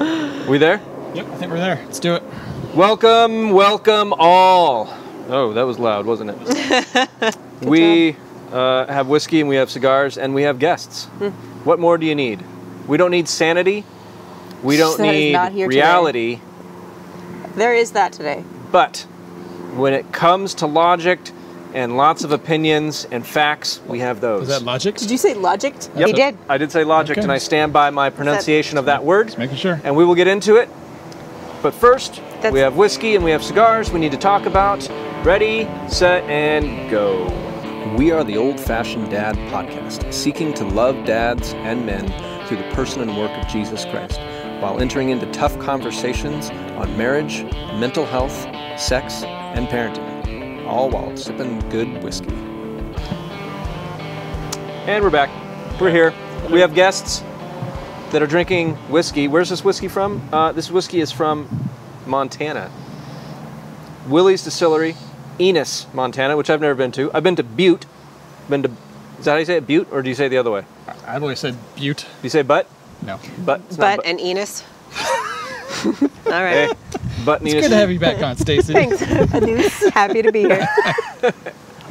We there? Yep, I think we're there. Let's do it. Welcome, welcome all. Oh, that was loud, wasn't it? We have whiskey and we have cigars and we have guests. What more do you need? We don't need sanity. We don't need reality. Today. There is that today. But when it comes to logic and lots of opinions and facts, we have those. Is that logic? Did you say logic? Yep. He did. I did say logic, and I stand by my pronunciation of that word. Just making sure. And we will get into it. But first, we have whiskey and we have cigars we need to talk about. Ready, set, and go. We are the Old-Fashioned Dad Podcast, seeking to love dads and men through the person and work of Jesus Christ, while entering into tough conversations on marriage, mental health, sex, and parenting, all while sipping good whiskey. And we're back. We're here. We have guests that are drinking whiskey. Where's this whiskey from? This whiskey is from Montana. Willy's Distillery, Ennis, Montana, which I've never been to. I've been to Butte. Is that how you say it, Butte, or do you say it the other way? I've always said Butte. Do you say butt? No. Butt and Ennis. All right. Hey, butt and Ennis. It's good to have you back on, Stacy. Thanks. Ennis. Happy to be here.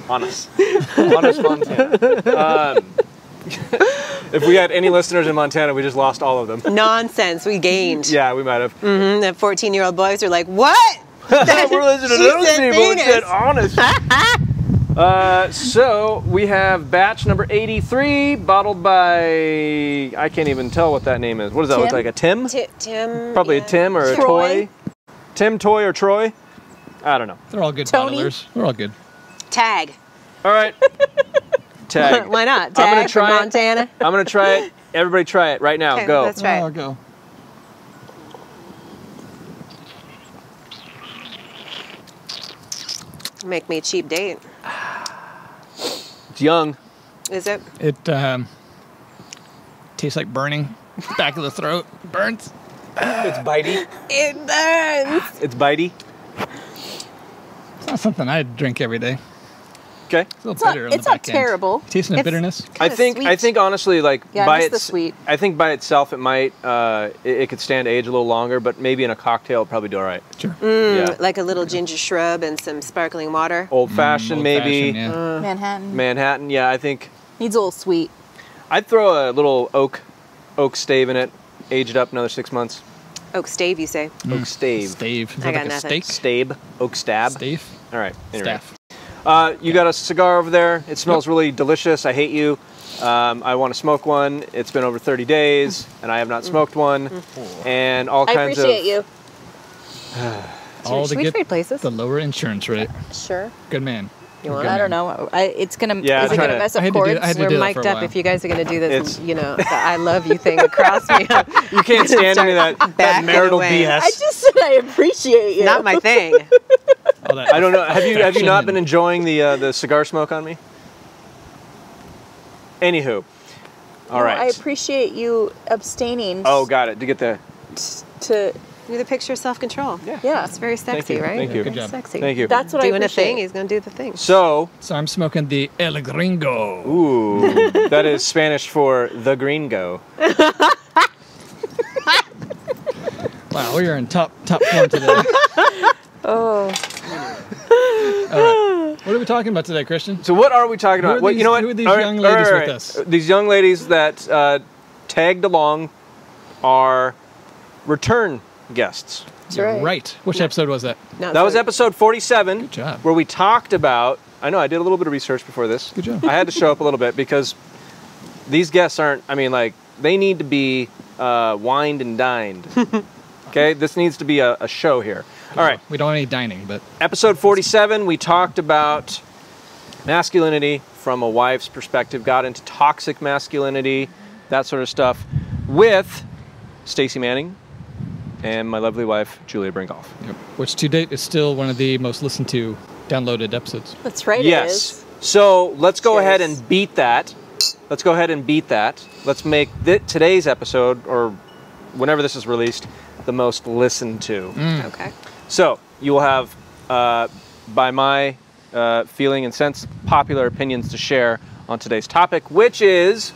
Honest Montana. If we had any listeners in Montana, we just lost all of them. Nonsense. We gained. Yeah, we might have. Mm-hmm. The 14-year-old boys are like, what? We're listening to those people who said honest. So we have batch number 83, bottled by, I can't even tell what that name is. What does that look like? A Tim? Tim. Probably a Tim or a Toy. Tim, Toy, or Troy? I don't know. They're all good Tony? bottlers. We're all good. Tag. All right. Tag. Why not? Tag from Montana. I'm going to try it. Everybody try it right now. Okay, go. Let's try it. I'll go. Make me a cheap date. It's young. Is it? It tastes like burning. Back of the throat. Burns. It's bitey. It burns. It's bitey. It's not something I'd drink every day. Okay. It's a little bitter on the It's not back end. terrible. Tasting the bitterness. I think honestly, like sweet. I think by itself it might it could stand to age a little longer, but maybe in a cocktail it'd probably do all right. Sure. Yeah. Like a little ginger shrub and some sparkling water. Old fashioned maybe. Yeah. Manhattan. Yeah, I think Needs a little sweet. I'd throw a little oak stave in it, age it up another 6 months. Oak stave, you say? Oak stave. Stave. Is I that got like nothing. a steak? Stave. Oak stab. Stave? All right. Anyway. Staff. You got a cigar over there. It smells really delicious. I hate you. I want to smoke one. It's been over 30 days, and I have not smoked one. And all kinds of... I appreciate you. All to Should we get trade places? the lower insurance rate. Sure. Good man. You want Good I man. don't know. It's gonna. Yeah, is it gonna I mess up had to do- chords? I had to We're do that mic'd for a up. while. If you guys are gonna do this, It's- you know, the I love you thing across me. You can't stand any of that backing marital away. BS. I just said I appreciate you. Not my thing. All that I don't know. Have you affection not and- been enjoying the cigar smoke on me? Anywho, all right. I appreciate you abstaining. Oh, got it. To get the. To You're the picture of self-control. yeah. It's very sexy, you. right? Thank you. Good job. Sexy. Thank you. That's what I Doing a appreciate. thing, he's gonna do the thing. So, So I'm smoking the El Gringo. ooh, that is Spanish for the gringo. Wow, we are in top form today. Oh, All right. What are we talking about today, Christian? So what are we talking about? Who are Well, these- you know what? who are these All right, young ladies all with right. us? These young ladies that tagged along are return guests. You're right. Which episode was that? No, That was so- episode 47, Good job. where we talked about. I know I did a little bit of research before this. Good job. I had to show up a little bit because these guests aren't. I mean, like they need to be wined and dined. Okay, this needs to be a show here. All right. We don't want any dining, but Episode 47, we talked about masculinity from a wife's perspective, got into toxic masculinity, that sort of stuff, with Stacy Manning and my lovely wife, Julia Bringolf. yep. Which to date is still one of the most listened to, downloaded episodes. that's right. It Yes. is. So let's go Cheers. ahead and beat that. Let's go ahead and beat that. Let's make today's episode, or whenever this is released, the most listened to. Okay. So you will have, by my feeling and sense, popular opinions to share on today's topic, which is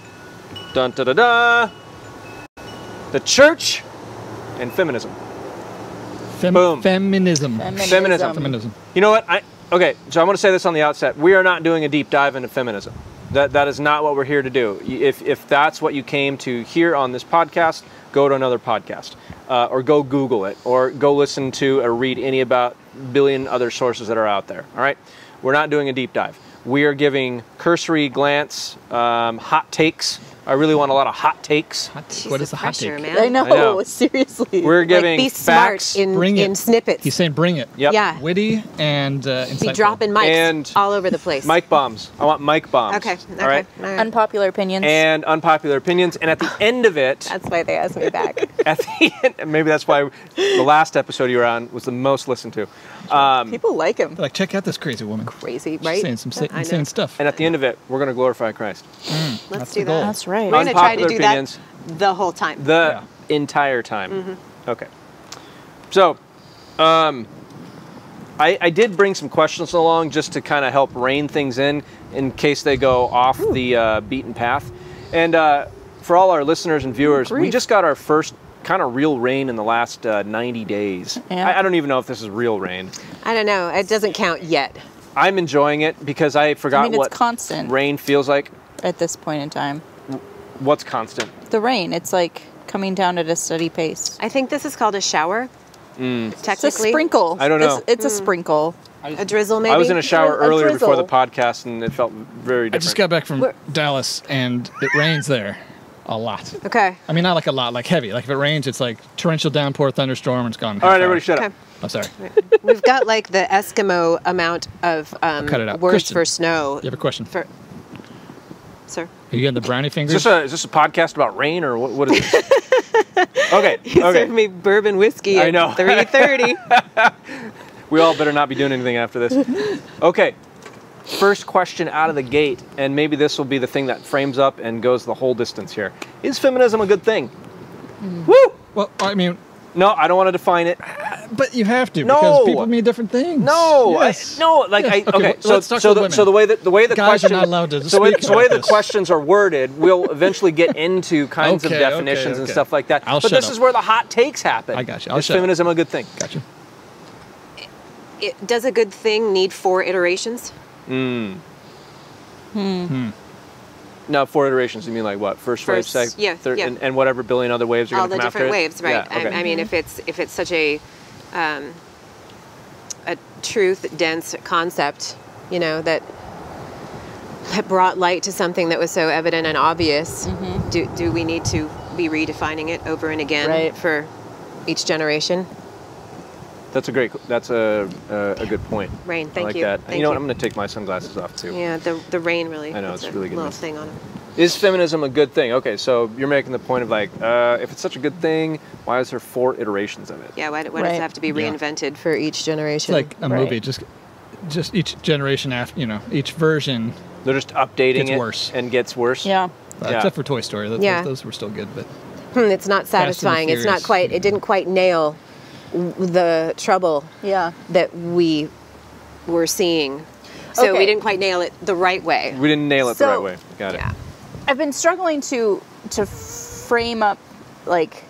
dun da da da, the church and feminism. Boom. Feminism. Feminism. You know what? Okay, so I'm going to say this on the outset. We are not doing a deep dive into feminism. That is not what we're here to do. If that's what you came to hear on this podcast, go to another podcast. Or go Google it. Or go listen to or read any about billion other sources that are out there. All right? We're not doing a deep dive. We are giving cursory glance, hot takes. I really want a lot of hot takes. What is the hot take? Man. I know. Seriously. We're giving be facts. smart in snippets. He's saying bring it. Yep. Yeah. Witty and insightful. Be dropping mics And all over the place. Mic bombs. I want mic bombs. Okay. All right. Unpopular opinions. And unpopular opinions. And at the end of it, That's why they asked me back. at the end, maybe that's why the last episode you were on was the most listened to. People like him. Like, check out this crazy woman. Crazy, She's right? saying some I know. insane stuff. And at the end of it, we're going to glorify Christ. Let's the do goal. that. That's right. We're going to try to Unpopular do opinions. that the whole time. The entire time. Okay. So, I did bring some questions along just to kind of help rein things in case they go off the beaten path. And for all our listeners and viewers, we just got our first kind of real rain in the last 90 days. Yeah. I don't even know if this is real rain. I don't know. It doesn't count yet. I'm enjoying it because I forgot it's what constant rain feels like. at this point in time. What's constant? The rain. It's like coming down at a steady pace. I think this is called a shower. It's Technically. a sprinkle. I don't know. It's a sprinkle. A drizzle, maybe? I was in a shower A earlier before the drizzle. podcast, and it felt very different. I just got back from Dallas, and it rains there a lot. Okay. I mean, not like a lot, like heavy. Like if it rains, it's like torrential downpour, thunderstorm, and it's gone. All right, everybody shut Okay. up. I'm sorry. We've got like the Eskimo amount of cut it out. words Kristen, for snow. You have a question? Sir? Are you getting the brownie fingers? Is this a podcast about rain, or what is this? Okay, You okay. served me bourbon whiskey I at know. 3:30. We all better not be doing anything after this. Okay, first question out of the gate, and maybe this will be the thing that frames up and goes the whole distance here. Is feminism a good thing? Woo! Well, I mean, No, I don't want to define it. but you have to No. because people mean different things. No, Yes. Okay. Okay, let's talk to the women. So the way the Guys question, are not allowed to so speak the way about the this. questions are worded, we'll eventually get into kinds Okay, of definitions and okay. stuff like that. I'll but shut this up. is where the hot takes happen. I got you. I'll Is shut up. feminism a good thing? Gotcha. Does a good thing need 4 iterations? Now, 4 iterations, you mean like what? First wave, second, yeah, third, yeah. And whatever billion other waves are All going to the come after different it? waves, right? Yeah, okay. I mean, if it's such a truth dense concept, you know, that brought light to something that was so evident and obvious, do we need to be redefining it over and again Right. for each generation? That's a good point. Rain, I thank like you. that. And Thank you know what? you. I'm going to take my sunglasses off too. Yeah, the rain really. I know, puts it's a really good little news. thing on it. Is feminism a good thing? Okay, so you're making the point of like, if it's such a good thing, why is there 4 iterations of it? Yeah, why does Right. it have to be Yeah. reinvented for each It's generation? like a movie. Just each generation after, each version. They're just updating Gets it worse. and gets worse. Yeah. Yeah. Except for Toy Story. Yeah. Those were still good, but It's not satisfying. It's not Furious. quite. It didn't quite nail the trouble Yeah. that we were seeing. So Okay. we didn't quite nail it the right way. We didn't nail it the So- right way. Got it. Yeah. I've been struggling to frame up like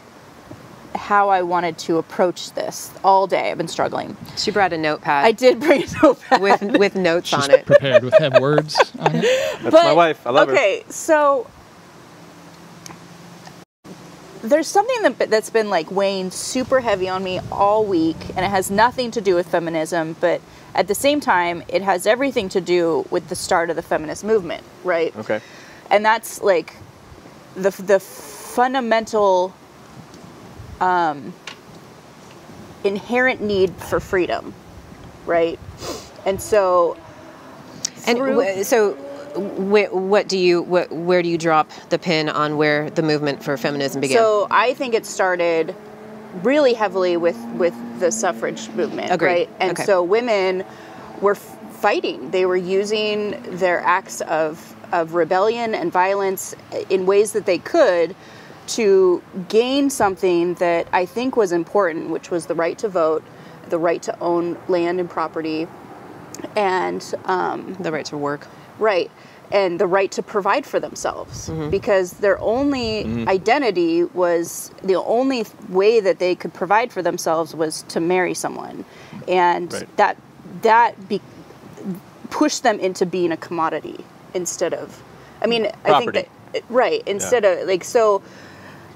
how I wanted to approach this all day. I've been struggling. She brought a notepad I did bring a notepad. with notes she's on it. prepared with have words on it. That's my wife. I love her. Okay, so there's something that's been like weighing super heavy on me all week, and it has nothing to do with feminism, but at the same time, it has everything to do with the start of the feminist movement, right? Okay. And that's like the fundamental inherent need for freedom, right? And so And through- where do you drop the pin on where the movement for feminism began? So I think it started really heavily with the suffrage movement, Agreed. right? And Okay. so women were fighting. They were using their acts of rebellion and violence in ways that they could to gain something that I think was important, which was the right to vote, the right to own land and property, and the right to work. right. and the right to provide for themselves, because their only identity was, the only way that they could provide for themselves was to marry someone, and that pushed them into being a commodity instead of, I mean, property. I think that, instead of, like, so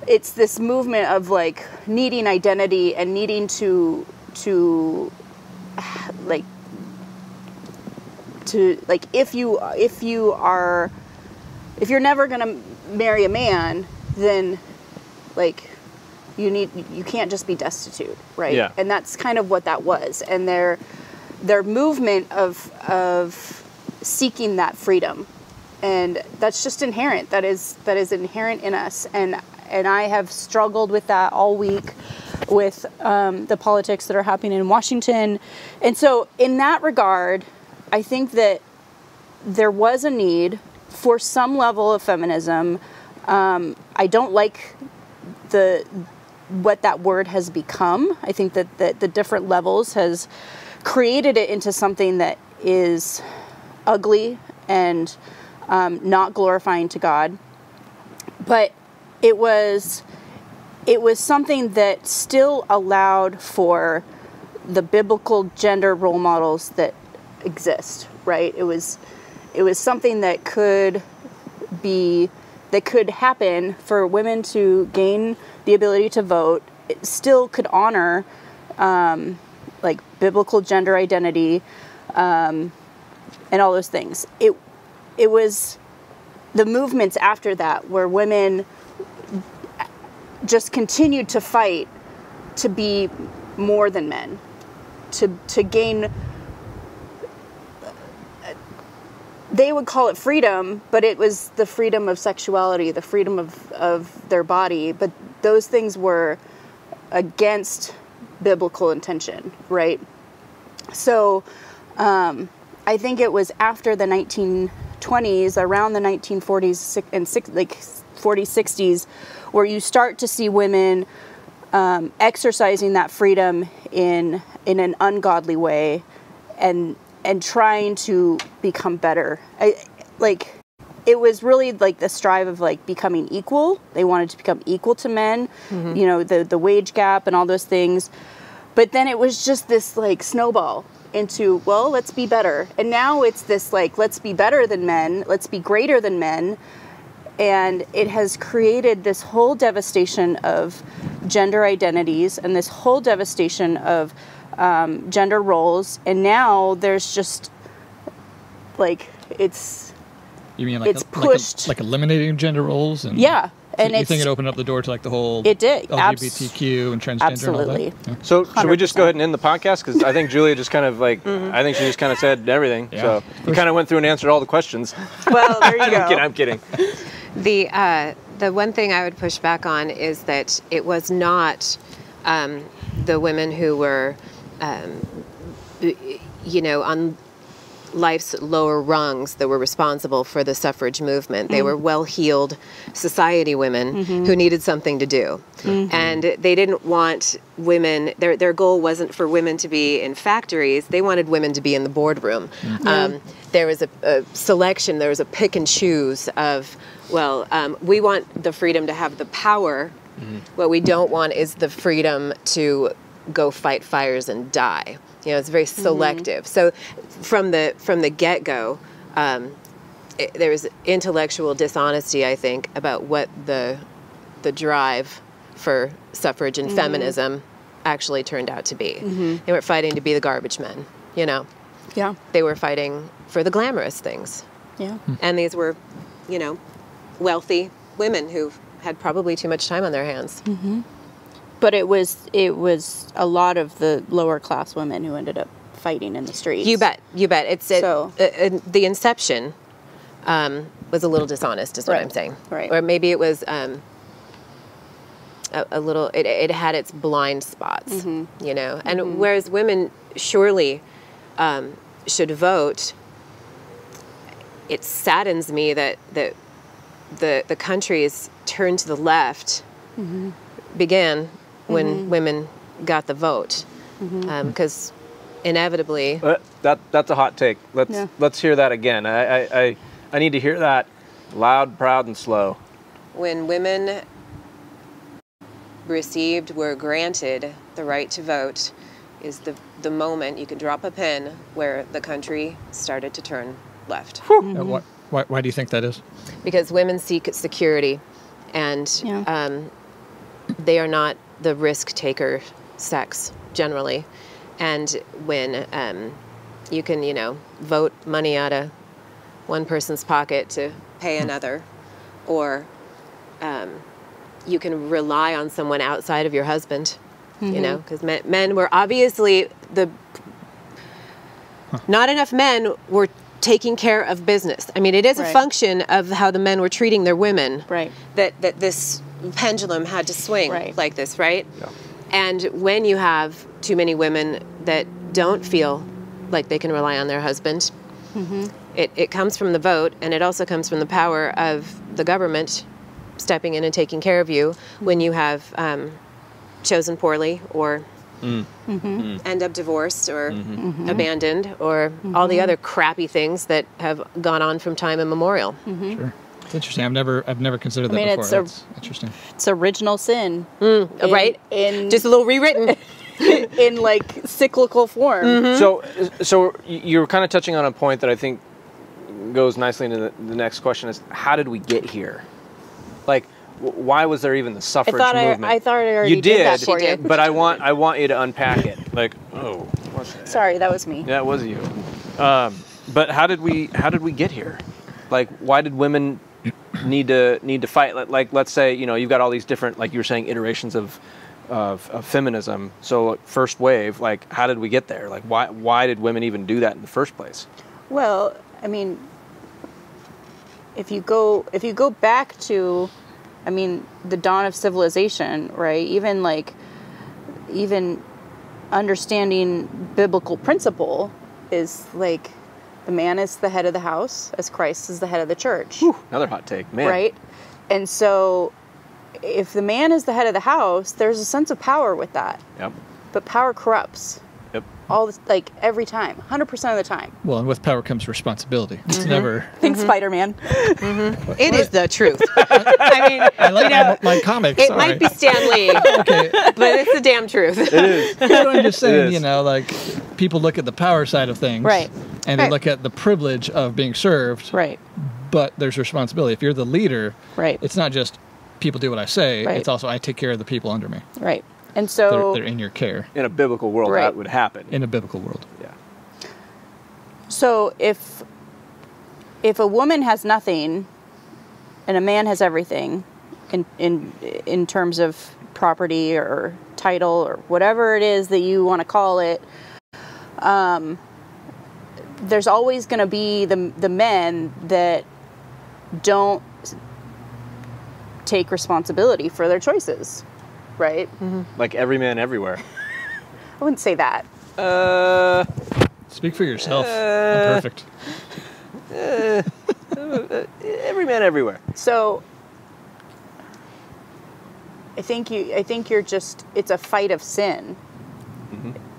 it's this movement of, like, needing identity and needing to like, if you're never going to marry a man, then, like, you can't just be destitute, right? Yeah. And that's kind of what that was. And their movement of seeking that freedom, and that's just inherent. That is inherent in us. And I have struggled with that all week with the politics that are happening in Washington. And so in that regard, I think that there was a need for some level of feminism. I don't like what that word has become. I think that the different levels has created it into something that is ugly and not glorifying to God. But it was something that still allowed for the biblical gender role models that exist, right? It was something that could happen for women to gain the ability to vote. It still could honor like biblical gender identity and all those things. It was the movements after that where women just continued to fight to be more than men, to gain, they would call it freedom, but it was the freedom of sexuality, the freedom of their body. But those things were against biblical intention, right? So I think it was after the 1920s, around the 1940s and 40s, 60s, where you start to see women exercising that freedom in an ungodly way and trying to become better. It was really like the strive of like becoming equal. They wanted to become equal to men, you know, the wage gap and all those things. But then it was just this like snowball into, well, let's be better. And now it's this like, let's be better than men, let's be greater than men. And it has created this whole devastation of gender identities and this whole devastation of gender roles. And now there's just like, you mean like it's pushed, like eliminating gender roles? And yeah. And you think it opened up the door to like the whole it did. LGBTQ and transgender absolutely. and all that? Yeah. So should we just go ahead and end the podcast? Because I think Julia just kind of like, I think she just kind of said everything. Yeah. So you kind of went through and answered all the questions. Well, there you go. I'm kidding. The one thing I would push back on is that it was not the women who were, on life's lower rungs that were responsible for the suffrage movement. They were well-heeled society women who needed something to do. And they didn't want women, their goal wasn't for women to be in factories, they wanted women to be in the boardroom. There was a selection, there was a pick and choose of, we want the freedom to have the power. What we don't want is the freedom to go fight fires and die. You know, it's very selective. So from the get-go, there was intellectual dishonesty, I think, about what the drive for suffrage and feminism actually turned out to be. They weren't fighting to be the garbage men, you know. Yeah. They were fighting for the glamorous things. Yeah. And these were, wealthy women who had probably too much time on their hands. But it was a lot of the lower class women who ended up fighting in the streets. You bet. It's the inception was a little dishonest, is what I'm saying. Right. Or maybe it was a little. It had its blind spots, And whereas women surely should vote, it saddens me that the country's turn to the left began when women got the vote, because inevitably that's a hot take. Let's hear that again. I I need to hear that loud, proud, and slow. When women were granted the right to vote is the moment you can drop a pin where the country started to turn left. Why do you think that is? Because women seek security, and they are not the risk-taker sex, generally. And when you can, vote money out of one person's pocket to pay another, or you can rely on someone outside of your husband, because men were obviously not enough men were taking care of business. I mean, it is a function of how the men were treating their women that this pendulum had to swing like this, right? Yeah. And when you have too many women that don't feel like they can rely on their husband, it comes from the vote, and it also comes from the power of the government stepping in and taking care of you when you have chosen poorly or end up divorced or abandoned or all the other crappy things that have gone on from time immemorial. Sure. It's interesting. I've never considered that before. That's interesting. It's original sin. Right? Just a little rewritten. In like cyclical form. So you're kind of touching on a point that I think goes nicely into the next question is, how did we get here? Like, why was there even the suffrage movement? I thought I already did that for you. But I want you to unpack it. Like, what's that? Sorry, that was me. Yeah, it was you. But how did we get here? Like, why did women need to fight? Like, let's say, you've got all these different, like you were saying, iterations of feminism. So first wave, like, how did we get there? Like, why did women even do that in the first place? Well, I mean, if you go back to, the dawn of civilization, right? Even understanding biblical principle is like, the man is the head of the house as Christ is the head of the church. Whew, another hot take, man. Right? And so if the man is the head of the house, there's a sense of power with that. Yep. But power corrupts. Yep. Every time, 100% of the time. Well, and with power comes responsibility. It's never. Think Spider-Man. It is the truth. I like my comics. It might be Stan Lee, okay, but it's the damn truth. It is. So I'm just saying, like, people look at the power side of things, right? And they look at the privilege of being served, right? But there's responsibility. If you're the leader, right? It's not just people do what I say. Right. It's also I take care of the people under me. Right. And so they're in your care. In a biblical world, that would happen. In a biblical world, yeah. So if a woman has nothing, and a man has everything, in terms of property or title or whatever it is that you want to call it, there's always going to be the men that don't take responsibility for their choices. Right? Like every man everywhere. I wouldn't say that. Speak for yourself. I'm perfect. Every man everywhere. So I think you're just, it's a fight of sin.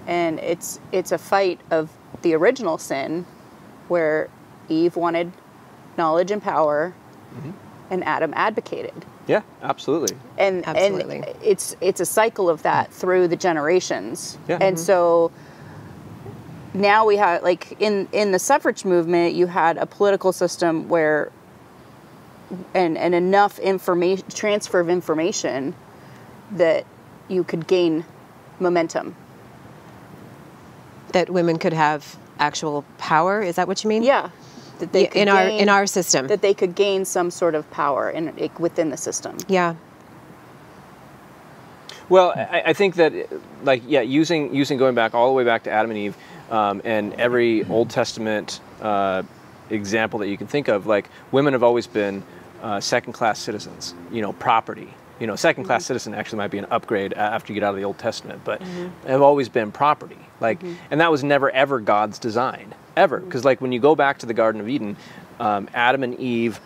And it's a fight of the original sin where Eve wanted knowledge and power and Adam advocated. Yeah, absolutely. And it's a cycle of that through the generations. Yeah. And so now we have, like, in the suffrage movement, you had a political system where and enough transfer of information that you could gain momentum. That women could have actual power, is that what you mean? Yeah. That they could in our system. That they could gain some sort of power within the system. Yeah. Well, I think that, using going back all the way back to Adam and Eve, and every Old Testament example that you can think of, like, women have always been second-class citizens, property. Second-class citizen actually might be an upgrade after you get out of the Old Testament, but have always been property. And that was never, ever God's design, ever. Because, when you go back to the Garden of Eden, Adam and Eve,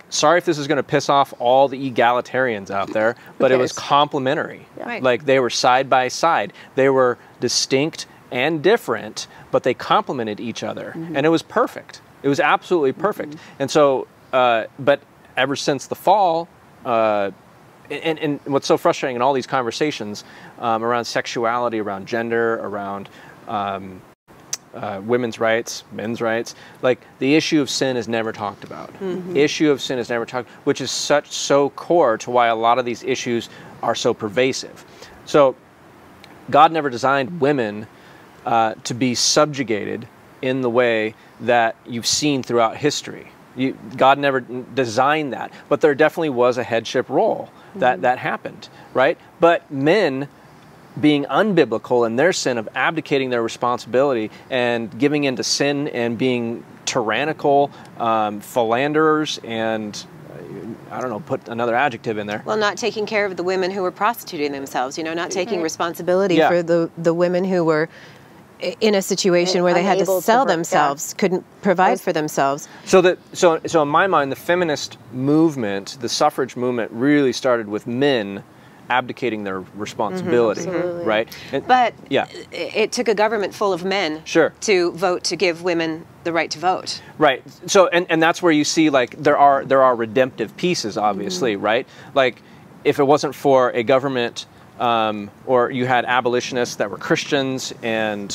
sorry if this is going to piss off all the egalitarians out there, but it was complementary. Yeah. Right. They were side by side. They were distinct and different, but they complemented each other. And it was perfect. It was absolutely perfect. And so, but ever since the fall, and what's so frustrating in all these conversations around sexuality, around gender, around women's rights, men's rights, like the issue of sin is never talked about. The issue of sin is never talked, which is so core to why a lot of these issues are so pervasive. So God never designed women to be subjugated in the way that you've seen throughout history. God never designed that, but there definitely was a headship role that happened, right? But men being unbiblical in their sin of abdicating their responsibility and giving into sin and being tyrannical, philanderers, and I don't know, put another adjective in there. Well, not taking care of the women who were prostituting themselves, you know, not taking responsibility for the women who were in a situation where they had to sell themselves, couldn't provide for themselves. So in my mind, the feminist movement, the suffrage movement, really started with men abdicating their responsibility, right? But it took a government full of men to vote to give women the right to vote. Right. So and that's where you see, like, there are redemptive pieces, obviously, right? Like, if it wasn't for a government, or you had abolitionists that were Christians and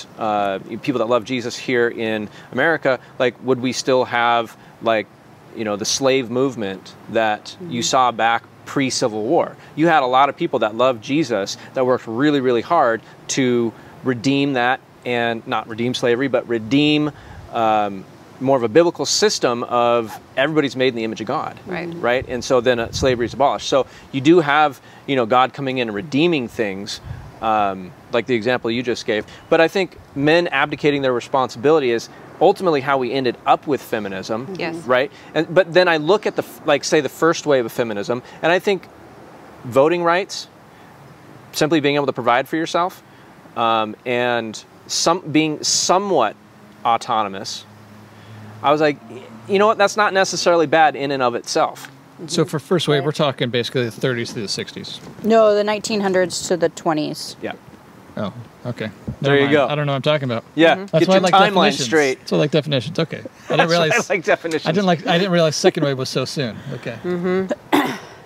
people that love Jesus here in America, like, would we still have, like, you know, the slave movement that you saw back pre-Civil War? You had a lot of people that loved Jesus that worked really, really hard to redeem that, and not redeem slavery, but redeem more of a biblical system of everybody's made in the image of God, right? And so then slavery is abolished. So you do have, you know, God coming in and redeeming things, like the example you just gave. But I think men abdicating their responsibility is ultimately how we ended up with feminism, right? But then I look at say the first wave of feminism, and I think voting rights, simply being able to provide for yourself, and being somewhat autonomous. I was like, you know what? That's not necessarily bad in and of itself. So for first wave, we're talking basically the 30s to the 60s. No, the 1900s to the 20s. Yeah. Oh, okay. There you go. I don't know what I'm talking about. Yeah. That's Get why your I like timeline definitions. straight. So I like definitions. Okay. I didn't realize. I like definitions. I didn't realize second wave was so soon. Okay.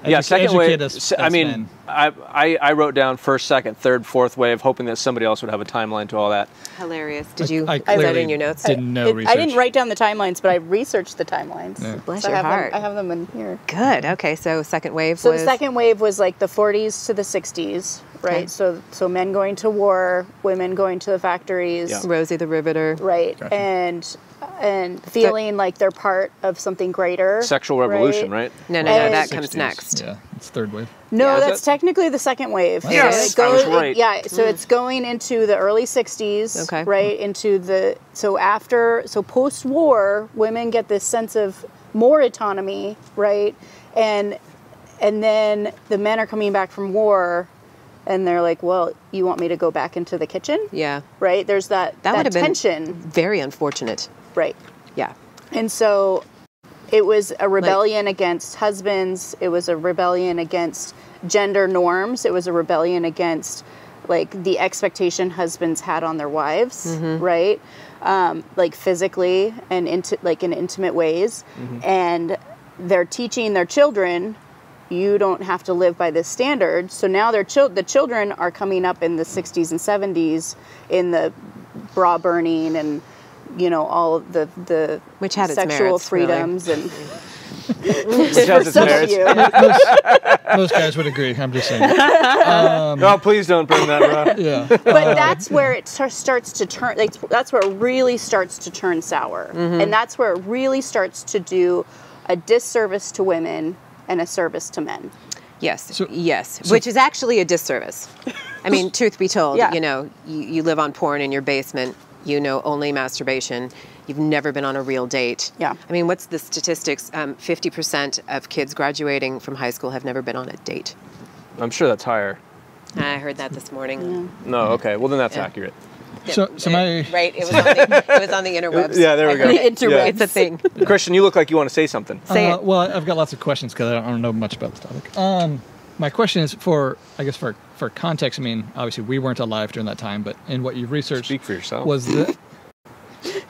Yeah, second wave. I mean, men. I wrote down first, second, third, fourth wave, hoping that somebody else would have a timeline to all that. Hilarious. Did you I put that in your notes? Didn't know research. I didn't write down the timelines, but I researched the timelines. Yeah. Bless So your heart. I have them in here. Good. Okay, so second wave So was... the second wave was like the 40s to the 60s, right? Okay. So men going to war, women going to the factories, Rosie the Riveter. right? Gotcha. And feeling like they're part of something greater. Sexual revolution, right? No, And- that comes 60s. next. Yeah, it's third wave. No, Yeah, is that's it? technically the second wave. Yes, So I was right. so it's going into the early 60s, Okay. right? So post-war, women get this sense of more autonomy, right? And then the men are coming back from war, and they're like, well, you want me to go back into the kitchen? Yeah. Right? There's that That would have tension. been very unfortunate. Right. Yeah. And so it was a rebellion against husbands. It was a rebellion against gender norms. It was a rebellion against, like, the expectation husbands had on their wives, right? Like physically and in intimate ways. And they're teaching their children, you don't have to live by this standard. So now the children are coming up in the 60s and 70s in the bra burning and, you know, all of the Which had its sexual merits, freedoms really. and Which has its some of merits. you. Most guys would agree. I'm just saying. No, please don't burn that, bro. Yeah. But that's where it starts to turn. Like, that's where it really starts to turn sour, and that's where it really starts to do a disservice to women and a service to men. Yes, which is actually a disservice. I mean, truth be told, Yeah. you know, you live on porn in your basement, you know only masturbation, you've never been on a real date. Yeah. I mean, what's the statistics? 50% of kids graduating from high school have never been on a date. I'm sure that's higher. I heard that this morning. No, okay. Well, then that's accurate. So my Right, it was on the interwebs. Yeah, there we go. The interwebs. Yeah. It's a thing. Christian, you look like you want to say something. Say it. well, I've got lots of questions because I don't know much about this topic. My question is for context. I mean, obviously we weren't alive during that time, but in what you've researched, Speak for yourself. was the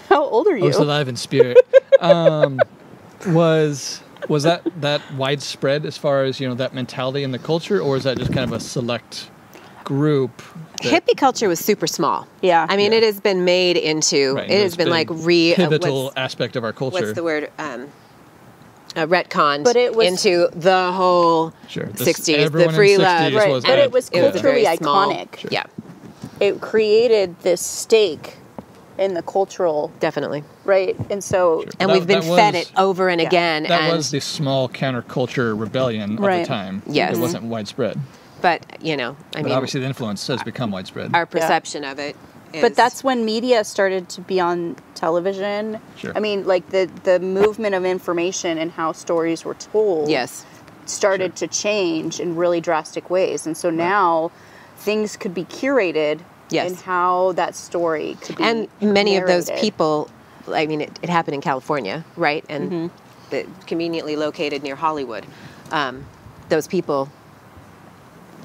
How old are I you? was alive in spirit. Was that widespread as far as, that mentality in the culture, or is that just kind of a select group? Hippie culture was super small. Yeah. I mean, it has been made into, Right, it has been like pivotal aspect of our culture. what's the word? Retconned But it was- into the whole Sure. 60s, the everyone in free the love. 60s Right, was but it was It was culturally very small. iconic. Sure. Yeah, It created this stake in the cultural, definitely. right? And so, Sure. And That- we've been that fed was- it over and again. That and was the small counterculture rebellion of Right. the time. Yes. It wasn't widespread. But, I But mean, obviously the influence has become widespread. our perception of it is... but that's when media started to be on television. Sure. I mean, like the movement of information and how stories were told. Yes. Started to change in really drastic ways, and so now things could be curated. Yes. In how that story could be And many of those narrated. people, I mean, it happened in California, right? And conveniently located near Hollywood. Those people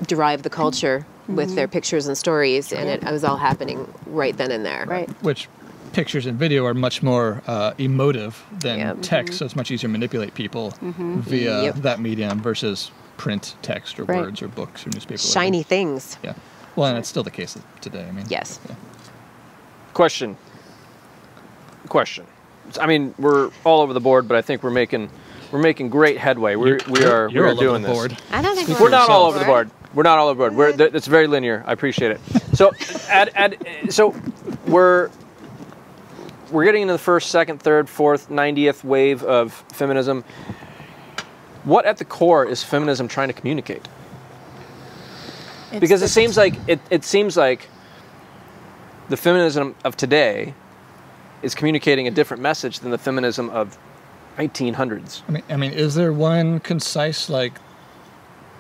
derive the culture with their pictures and stories, and it was all happening right then and there. Right. Which pictures and video are much more emotive than Yeah. text, so it's much easier to manipulate people via Yep. that medium versus print text or Right. words or books or newspaper. Shiny things. Yeah. Well, and it's still the case today. I mean. Yes. Yeah. Question. I mean, we're all over the board, but I think we're making great headway. We are You're all doing over the this. board. I don't think We're not all yourself. over the board. We're not all over the board. It's very linear. I appreciate it. So, so we're getting into the first, second, third, fourth, 90th wave of feminism. What at the core is feminism trying to communicate? Because it seems like the feminism of today is communicating a different message than the feminism of 1900s. I mean, is there one concise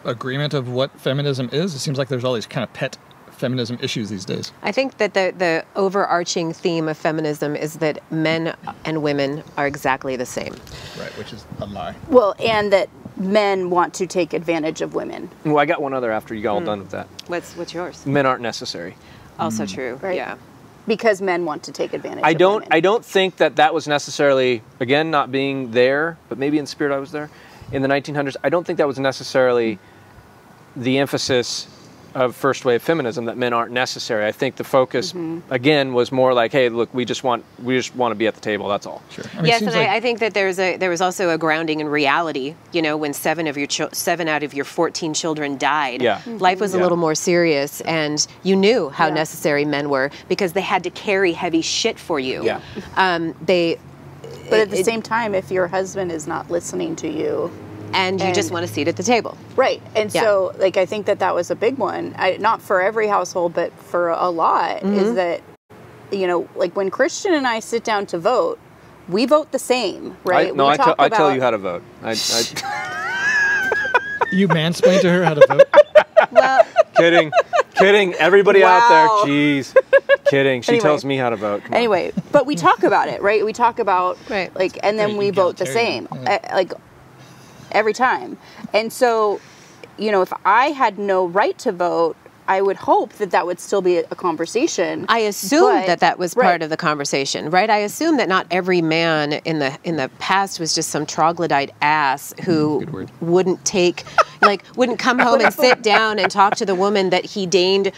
agreement of what feminism is? It seems like there's all these kind of pet feminism issues these days. I think that the overarching theme of feminism is that men and women are exactly the same. Right, which is a lie. Well, and that men want to take advantage of women. Well, I got one other after you got all done with that. What's yours? Men aren't necessary. Also true. Right. Yeah. Because men want to take advantage I of don't. women. I don't think that was necessarily, again, not being there, but maybe in spirit I was there in the 1900s. I don't think that was necessarily the emphasis of first wave feminism, that men aren't necessary. I think the focus again was more like, hey, look, we just want to be at the table. That's all. Sure. I mean, Yes, it seems and like I think that there was also a grounding in reality. You know, when 7 out of your 14 children died, Yeah. life was a little more serious, and you knew how Yeah. necessary men were because they had to carry heavy shit for you. Yeah. But at the same time, if your husband is not listening to you, and you just And- want a seat at the table. right? And Yeah. so, I think that was a big one. Not for every household, but for a lot, is that, when Christian and I sit down to vote, we vote the same, right? I tell you how to vote. you mansplain to her how to vote. Well, Kidding. Everybody out Wow. there, jeez. Kidding. She Anyway. tells me how to vote. Come on. Anyway, but we talk about it, right? We talk about, Right. and then Right, we vote the egalitarian, same, every time. And so, if I had no right to vote, I would hope that would still be a conversation. I assumed But- that was right. part of the conversation, right? I assumed that not every man in the past was just some troglodyte ass who Good word. wouldn't wouldn't come home and sit down and talk to the woman that he deigned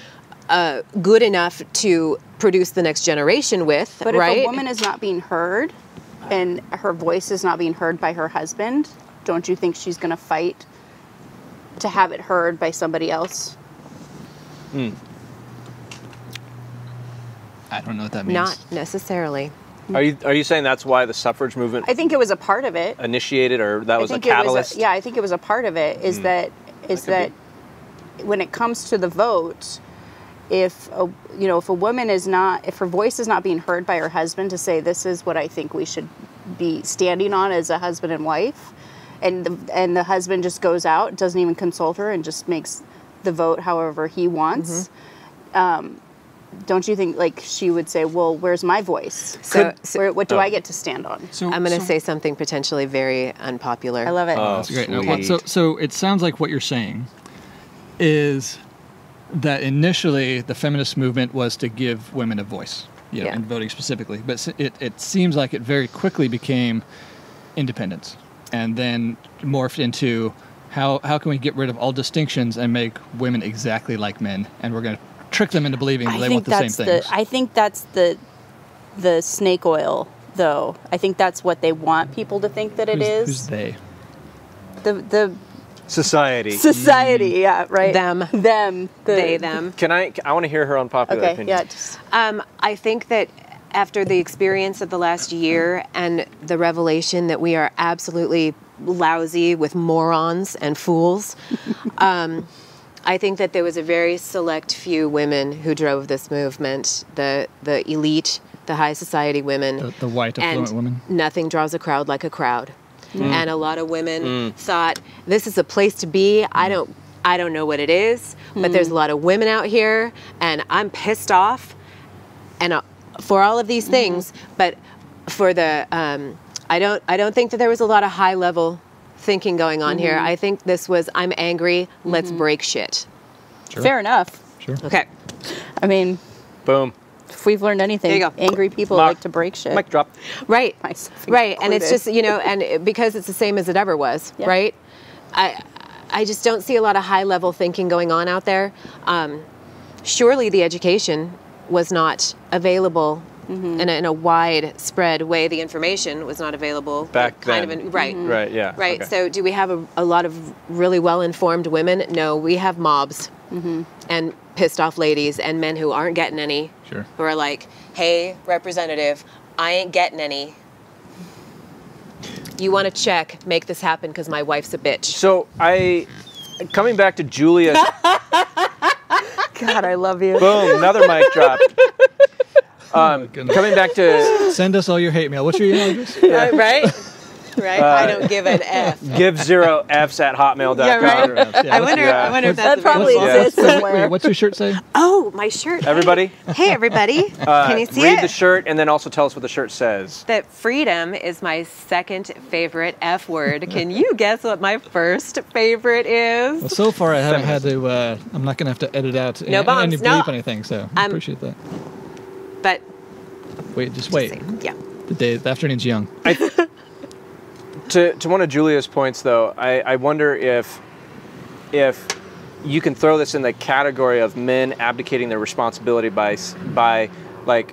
good enough to produce the next generation with, But right? if a woman is not being heard and her voice is not being heard by her husband, don't you think she's going to fight to have it heard by somebody else? I don't know what that means. Not necessarily. Are you saying that's why the suffrage movement I think it was a part of it. initiated, or that was a I catalyst? think it was a part of it. Is that when it comes to the vote, if a woman is not, if her voice is not being heard by her husband to say, this is what I think we should be standing on as a husband and wife, and the husband just goes out, doesn't even consult her, and just makes the vote however he wants. Don't you think she would say, well, where's my voice? What do I get to stand on? So, I'm going to say something potentially very unpopular. I love it. Oh, That's great. No, sweet. so it sounds like what you're saying is that initially the feminist movement was to give women a voice. you know, in voting specifically. But it seems like it very quickly became independence, and then morphed into how can we get rid of all distinctions and make women exactly like men, and we're going to trick them into believing that they want the same things. I think that's the snake oil, though. I think that's what they want people to think that it is. Who's they? The Society. Yeah, right. Them. They, them. I want to hear her unpopular opinion. Yeah. I think that after the experience of the last year and the revelation that we are absolutely lousy with morons and fools, I think that there was a very select few women who drove this movement, the elite, the high society women. The white affluent women. Nothing draws a crowd like a crowd. And a lot of women thought, this is a place to be. I don't know what it is, but there's a lot of women out here, and I'm pissed off and for all of these things. But for the, I don't think that there was a lot of high level thinking going on here. I think this was, I'm angry, let's break shit. Sure. Fair enough. Sure. Okay. Boom. If we've learned anything, There you go. angry people like to break shit. Mic drop. Right. Myself Right. And it's included. just, and because it's the same as it ever was, Yeah. right? I just don't see a lot of high level thinking going on out there. Surely the education was not available in a widespread way. The information was not available. Back then. Right. Right, yeah. Right. Okay. So do we have a lot of really well-informed women? No, we have mobs and pissed off ladies and men who aren't getting any. Sure. Who are like, hey, representative, I ain't getting any. You want to check, make this happen because my wife's a bitch. So coming back to Julia's, God, I love you. boom, another mic drop. Coming back to Send us all your hate mail. What's your email address? Right? Right? I don't give an F. give0fs@hotmail.com. Yeah, right. Yeah, I wonder if that's That probably available. exists somewhere. What's your shirt say? Oh, my shirt. Everybody, Hey, everybody. Can you see read it? the shirt and then also tell us what the shirt says. That freedom is my second favorite F word. Can you guess what my first favorite is? Well, so far I haven't had to. I'm not going to have to edit out No bumps, any no. bleep anything. So I appreciate that. But Wait, just wait. yeah. The afternoon's young. To one of Julia's points, though, I wonder if you can throw this in the category of men abdicating their responsibility by like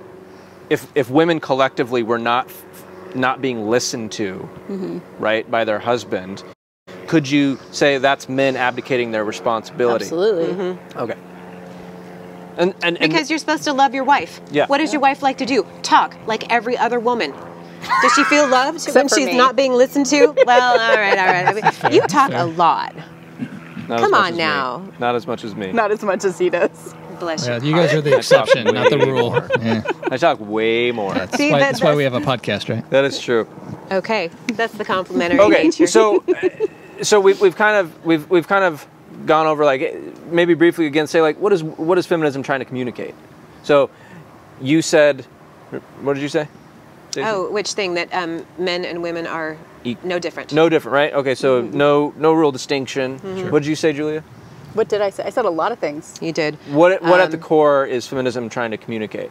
if women collectively were not being listened to, right, by their husband, could you say that's men abdicating their responsibility? Absolutely. Okay. And Because you're supposed to love your wife. Yeah. What does your wife like to do? Talk like every other woman. Does she feel loved when for she's me. not being listened to? Well, all right. I mean, you talk a lot. not as Come much on as me. now. Not as much as me. Not as much as he does. Bless you. Yeah, you guys are the exception, not the rule. Yeah. I talk way more. See, That's why we have a podcast, right? That is true. Okay, that's the complimentary Okay, nature. so we've kind of gone over, like, maybe briefly again, say, like, what is feminism trying to communicate? So you said, what did you say? Stacey? Oh, which thing? That men and women are no different. No different, right? Okay, so no real distinction. What did you say, Julia? What did I say? I said a lot of things. You did. What at the core is feminism trying to communicate?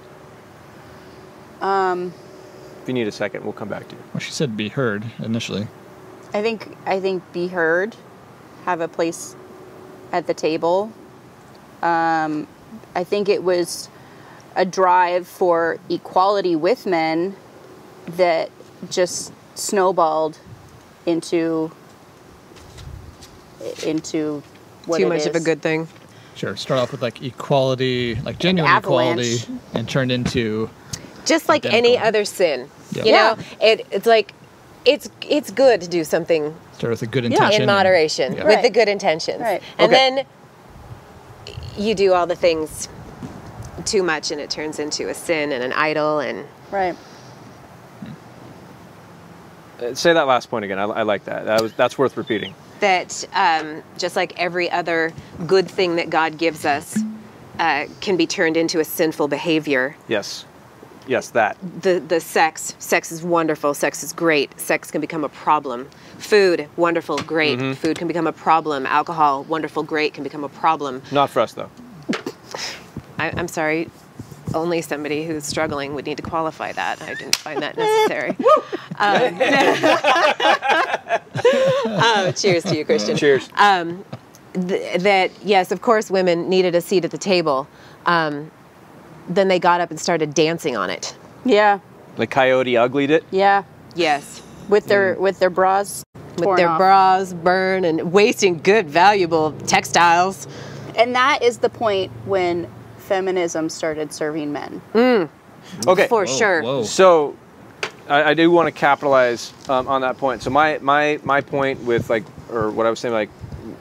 If you need a second, we'll come back to you. Well, she said be heard initially. I think be heard, have a place at the table. I think it was a drive for equality with men that just snowballed into what Too it much of a is. good thing. Sure. Start off with like equality, like genuine avalanche. equality, and turned into Just like Identical. any other sin. Yeah. You Yeah. know, it's like it's good to do something start with a good intention. in moderation Yeah. with Right. the good intentions. Right. And Okay. then you do all the things too much and it turns into a sin and an idol and Right. Say that last point again. I like that. That's worth repeating. that just like every other good thing that God gives us can be turned into a sinful behavior. Yes, that. The sex is wonderful, sex is great, sex can become a problem. Food, wonderful, great, food can become a problem. Alcohol, wonderful, great, can become a problem. Not for us though. I'm sorry, only somebody who's struggling would need to qualify that. I didn't find that necessary. Cheers to you, Christian. Cheers. That, yes, of course, women needed a seat at the table. Then they got up and started dancing on it. Yeah. Like Coyote Uglied it? Yeah. Yes. With their bras With their off. bras burned and wasting good, valuable textiles. And that is the point when feminism started serving men. Okay. For sure. Whoa. So, I do want to capitalize on that point. So my point with like, or what I was saying, like,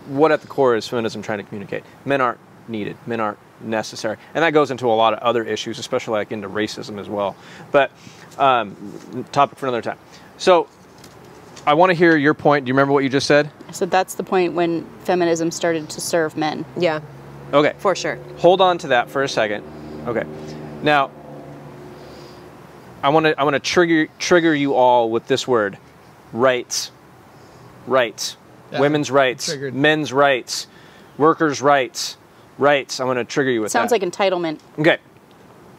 what at the core is feminism trying to communicate? Men aren't needed. Men aren't necessary. And that goes into a lot of other issues, especially like into racism as well. But topic for another time. So I want to hear your point. Do you remember what you just said? So that's the point when feminism started to serve men. Yeah, Okay. for sure. Hold on to that for a second. Okay. Now, I want to trigger you all with this word, rights. Rights. Yeah, Women's rights. triggered. Men's rights. Workers' rights. Rights. I want to trigger you with Sounds that. like entitlement. Okay.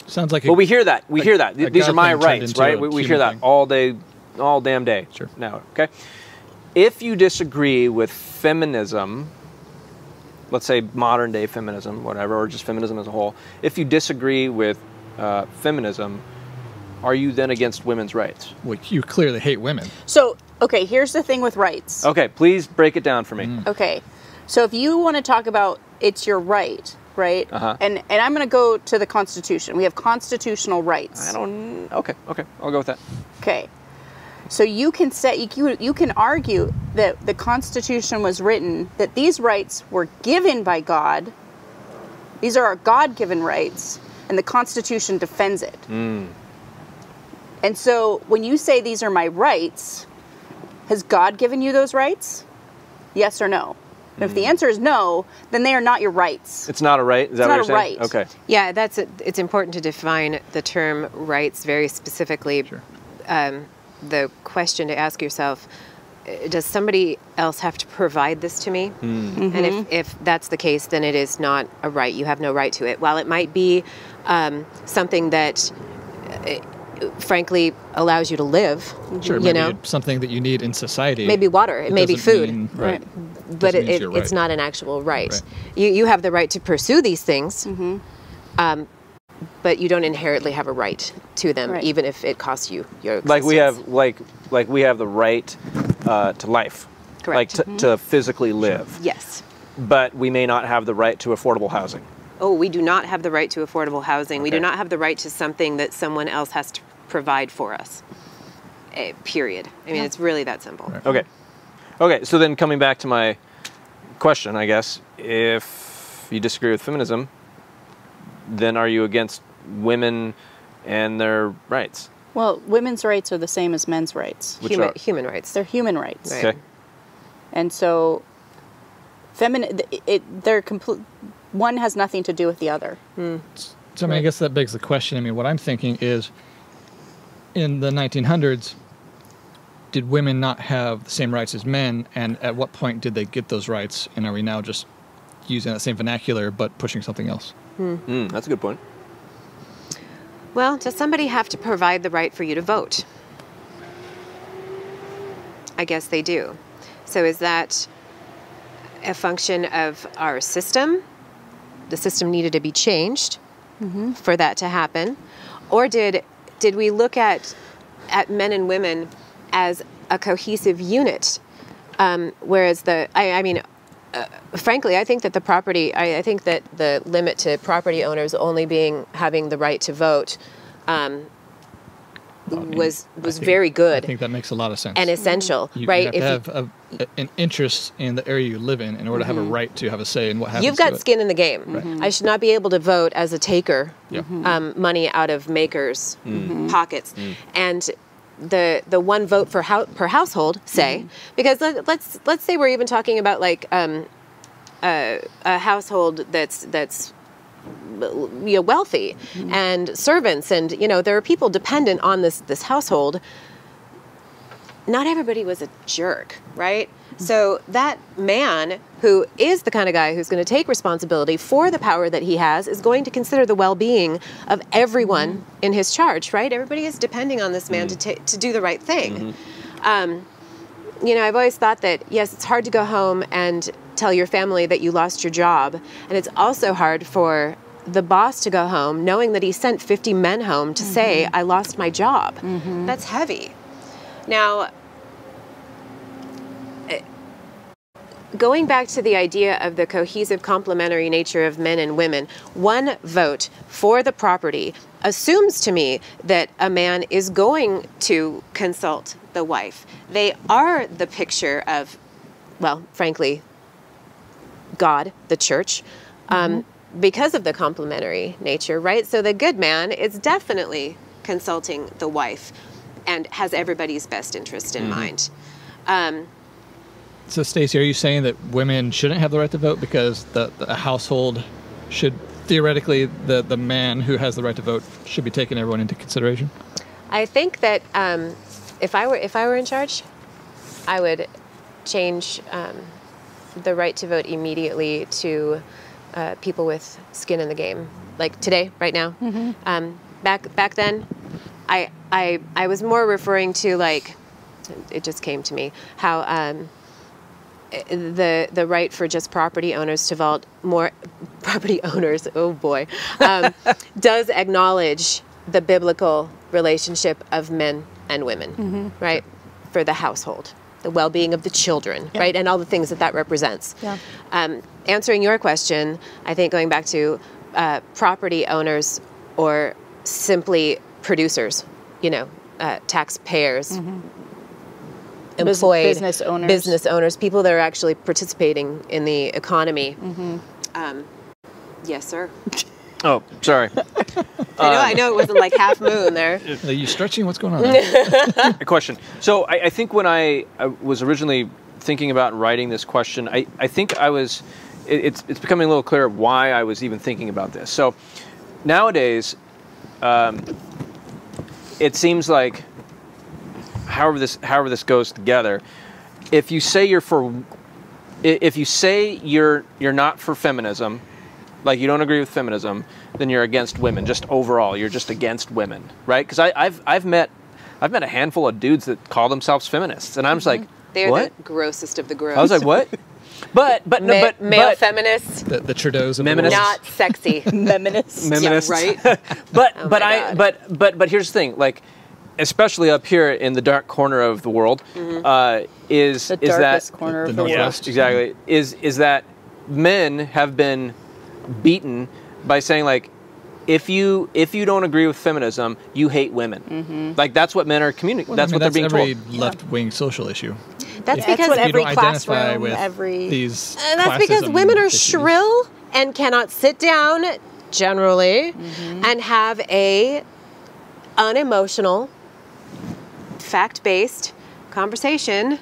Sounds like. But we hear that. We hear that. a These are God my thing turned rights, into right? a We human hear that thing. all day, all damn day. Sure. Now, okay. If you disagree with feminism, let's say modern day feminism, whatever, or just feminism as a whole, if you disagree with feminism, are you then against women's rights? Well, you clearly hate women. So, okay, here's the thing with rights. Okay, please break it down for me. Okay, so if you want to talk about it's your right, right? Uh-huh. And I'm going to go to the Constitution. We have constitutional rights. Okay, I'll go with that. Okay. So you can say you can argue that the Constitution was written that these rights were given by God. These are our God-given rights, and the Constitution defends it. And so when you say these are my rights, has God given you those rights? Yes or no? And if the answer is no, then they are not your rights. It's not a right? Is that It's what you're not a saying? right. Okay. Yeah, it's important to define the term rights very specifically. Sure. The question to ask yourself, does somebody else have to provide this to me? And if that's the case, then it is not a right. You have no right to it. While it might be something that frankly allows you to live, Sure. you Maybe know, it's something that you need in society. maybe water, it may be doesn't food. mean- right. But Doesn't mean you're it's right. not an actual right. Right. You have the right to pursue these things, but you don't inherently have a right to them, Right. even if it costs you your existence. Like we have, like we have the right to life. Correct. Like to physically live. Yes. But we may not have the right to affordable housing. Oh, we do not have the right to affordable housing. We do Okay. not have the right to something that someone else has to provide for us. Period. I mean, it's really that simple. Okay. Okay, so then coming back to my question, I guess, if you disagree with feminism, then are you against women and their rights? Well, women's rights are the same as men's rights. Which are? Human rights. They're human rights. Right. Okay. And so they're complete. One has nothing to do with the other. So I mean, I guess that begs the question. I mean, what I'm thinking is, in the 1900s, did women not have the same rights as men? And at what point did they get those rights? And are we now just using that same vernacular but pushing something else? That's a good point. Well, does somebody have to provide the right for you to vote? I guess they do. So is that a function of our system? The system needed to be changed for that to happen? Or did we look at men and women as a cohesive unit? Whereas frankly, I think that I think that the limit to property owners only having the right to vote was very good I think that makes a lot of sense. and essential, you right? You have to have an interest in the area you live in order to have a right to have a say in what happens. You've got to it. skin in the game. I should not be able to vote as a taker, Yeah. money out of makers' pockets, and the one vote per household, say, because let's say we're even talking about like a household that's wealthy and servants, and there are people dependent on this household. Not everybody was a jerk, right? So that man, who is the kind of guy who's going to take responsibility for the power that he has, is going to consider the well-being of everyone in his charge, right? Everybody is depending on this man to do the right thing. You know, I've always thought that, yes, it's hard to go home and tell your family that you lost your job. And it's also hard for the boss to go home knowing that he sent 50 men home to say, I lost my job. That's heavy. Now, going back to the idea of the cohesive complementary nature of men and women, one vote for the property assumes to me that a man is going to consult the wife. They are the picture of, well, frankly, God, the church, because of the complementary nature, right? So the good man is definitely consulting the wife and has everybody's best interest in mind. So, Stacy, are you saying that women shouldn't have the right to vote because the household should, theoretically, the man who has the right to vote should be taking everyone into consideration? I think that if I were in charge, I would change the right to vote immediately to people with skin in the game, like today, right now. Back then, I was more referring to, like, it just came to me how the right for just property owners to vote, more property owners, oh boy, does acknowledge the biblical relationship of men and women, right, for the household, the well-being of the children, right, and all the things that that represents. Answering your question, I think going back to property owners or simply producers, you know, taxpayers, employed business owners, people that are actually participating in the economy. Yes, sir. Oh, sorry. I know it wasn't like half moon there. Are you stretching? What's going on there? A question. So I think when I was originally thinking about writing this question, I think I was, it's becoming a little clearer why I was even thinking about this. So nowadays, it seems like, however this goes together, if you say you're not for feminism, like you don't agree with feminism, then you're against women. Just overall, you're just against women, right? Because I've met a handful of dudes that call themselves feminists, and I'm just like, they're what? The grossest of the gross. I was like, what? But male feminists, The Trudeau's of Feminists. the world. not sexy. Feminists. Feminists. Yeah, right. But here's the thing, like, especially up here in the dark corner of the world, is The that darkest corner of the world. Northwest. exactly is that men have been beaten by saying, like, if you don't agree with feminism, you hate women. Like, that's what men are communicating. That's what they're being every told. left-wing social issue. That's That's because what You every don't identify classroom, with every these and that's because classism women are issues. shrill and cannot sit down generally and have a unemotional, fact-based conversation.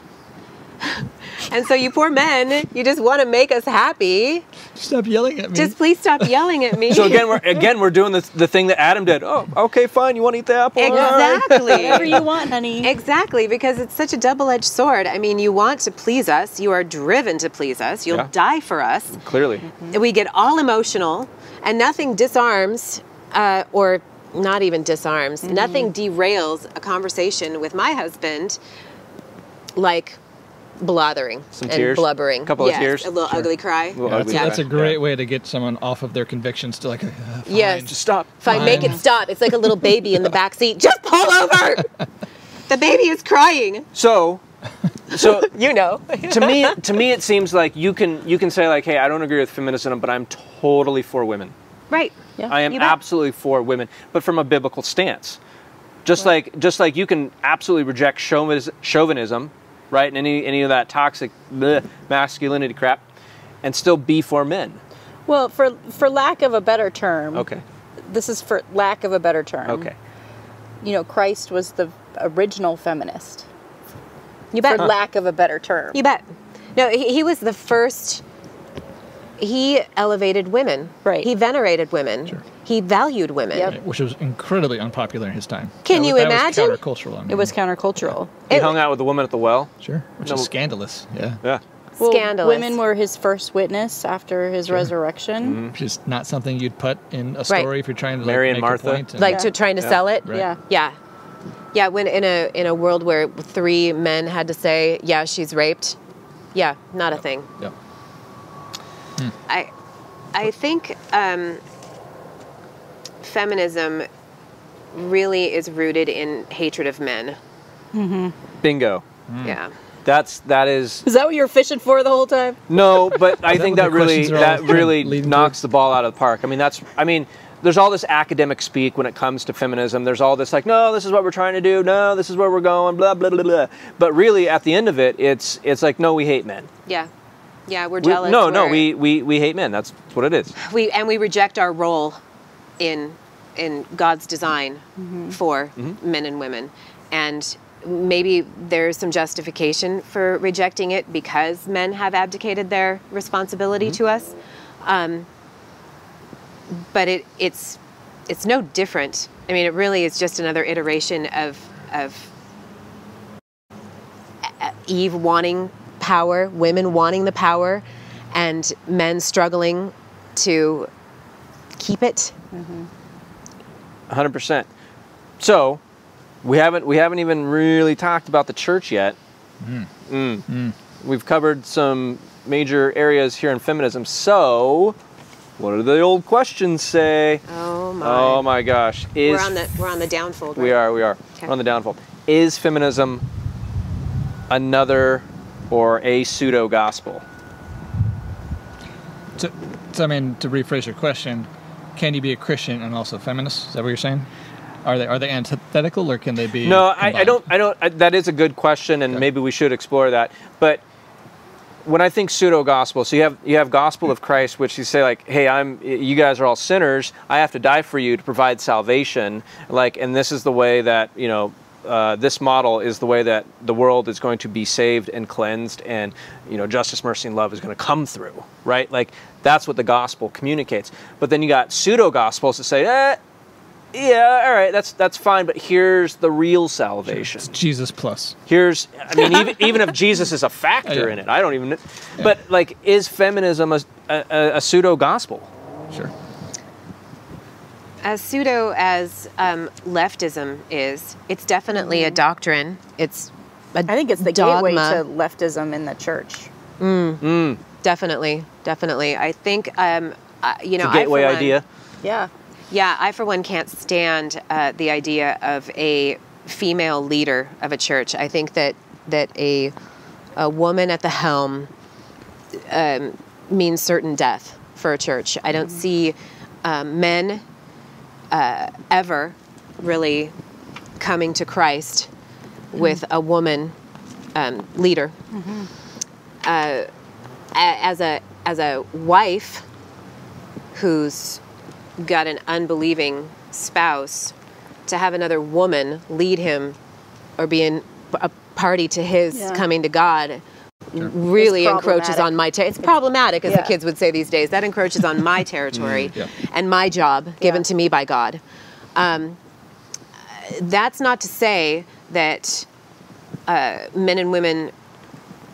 And so you poor men, you just want to make us happy. Stop yelling at me. Just please stop yelling at me. So again we're doing the thing that Adam did. Oh, okay, fine. You want to eat the apple? Exactly. whatever you want, honey. Exactly, because it's such a double-edged sword. I mean, you want to please us. You are driven to please us. You'll die for us. Clearly. We get all emotional, and nothing disarms, or not even disarms, nothing derails a conversation with my husband like blathering Some and tears? blubbering. A couple of tears? A little ugly cry. That's a great way to get someone off of their convictions to, like, fine, Yes. Just stop. Fine, make it stop. It's like a little baby in the back seat. Just pull over. The baby is crying. So You know. to me it seems like you can say, like, hey, I don't agree with feminism, but I'm totally for women. Right. I am You bet. absolutely for women, but from a biblical stance. Just like you can absolutely reject chauvinism, right, and any of that toxic masculinity crap, and still be for men. Well, for lack of a better term. Okay. This is for lack of a better term. Okay. You know, Christ was the original feminist. You bet. For lack of a better term. You bet. No, he was the first. he elevated women. Right. He venerated women. Sure. He valued women. Yep. Right, which was incredibly unpopular in his time. Can you imagine? That was countercultural. I mean. It was countercultural. He hung out with the woman at the well. Sure, which No. is scandalous. Yeah. Yeah. Well, Scandalous. women were his first witness after his resurrection. Which is not something you'd put in a story if you're trying to Mary like, and make Martha. a point. Like to trying to sell it. Right. Yeah. Yeah. Yeah, when in a world where 3 men had to say, yeah, she's raped. Yeah, not a thing. Yep. I think feminism really is rooted in hatred of men. Bingo. Yeah. That is Is that what you were fishing for the whole time? no, but I think what that the really questions are that all really leading knocks the ball out of the park. I mean, there's all this academic speak when it comes to feminism. There's all this like, no, this is what we're trying to do. No, this is where we're going. Blah blah blah blah. But really, at the end of it, it's like, no, we hate men. Yeah. Yeah, we're jealous. We hate men. That's what it is. We reject our role in God's design for men and women. And maybe there's some justification for rejecting it because men have abdicated their responsibility to us. But it's no different. I mean, it really is just another iteration of Eve wanting power, women wanting the power, and men struggling to keep it. 100%. So, we haven't even really talked about the church yet. We've covered some major areas here in feminism. So, what do the old questions say? Oh my! Oh my gosh! We're on the downfold. Right? We are. Okay. We're on the downfold. Is feminism another or a pseudo gospel? So, I mean, to rephrase your question, can you be a Christian and also a feminist? Is that what you're saying? Are they antithetical, or can they be? No, combined? I don't. That is a good question, and maybe we should explore that. But when I think pseudo gospel, so you have gospel of Christ, which you say like, hey, you guys are all sinners. I have to die for you to provide salvation. Like, and this is the way that this model is the way that the world is going to be saved and cleansed, and justice, mercy, and love is going to come through, right? Like that's what the gospel communicates. But then you got pseudo gospels that say, yeah, all right, that's fine, but here's the real salvation. It's Jesus plus. Even if Jesus is a factor in it, I don't even. But like, is feminism a pseudo gospel? Sure. As pseudo as leftism is, it's definitely a doctrine. It's I think it's the dogma. gateway to leftism in the church. Definitely. I think It's a gateway idea. Yeah. Yeah, I for one can't stand the idea of a female leader of a church. I think that a woman at the helm means certain death for a church. I don't see men ever really coming to Christ with a woman leader. As a wife who's got an unbelieving spouse, to have another woman lead him or be a party to his coming to God really encroaches on my territory. It's problematic, as the kids would say these days. That encroaches on my territory and my job given to me by God. That's not to say that men and women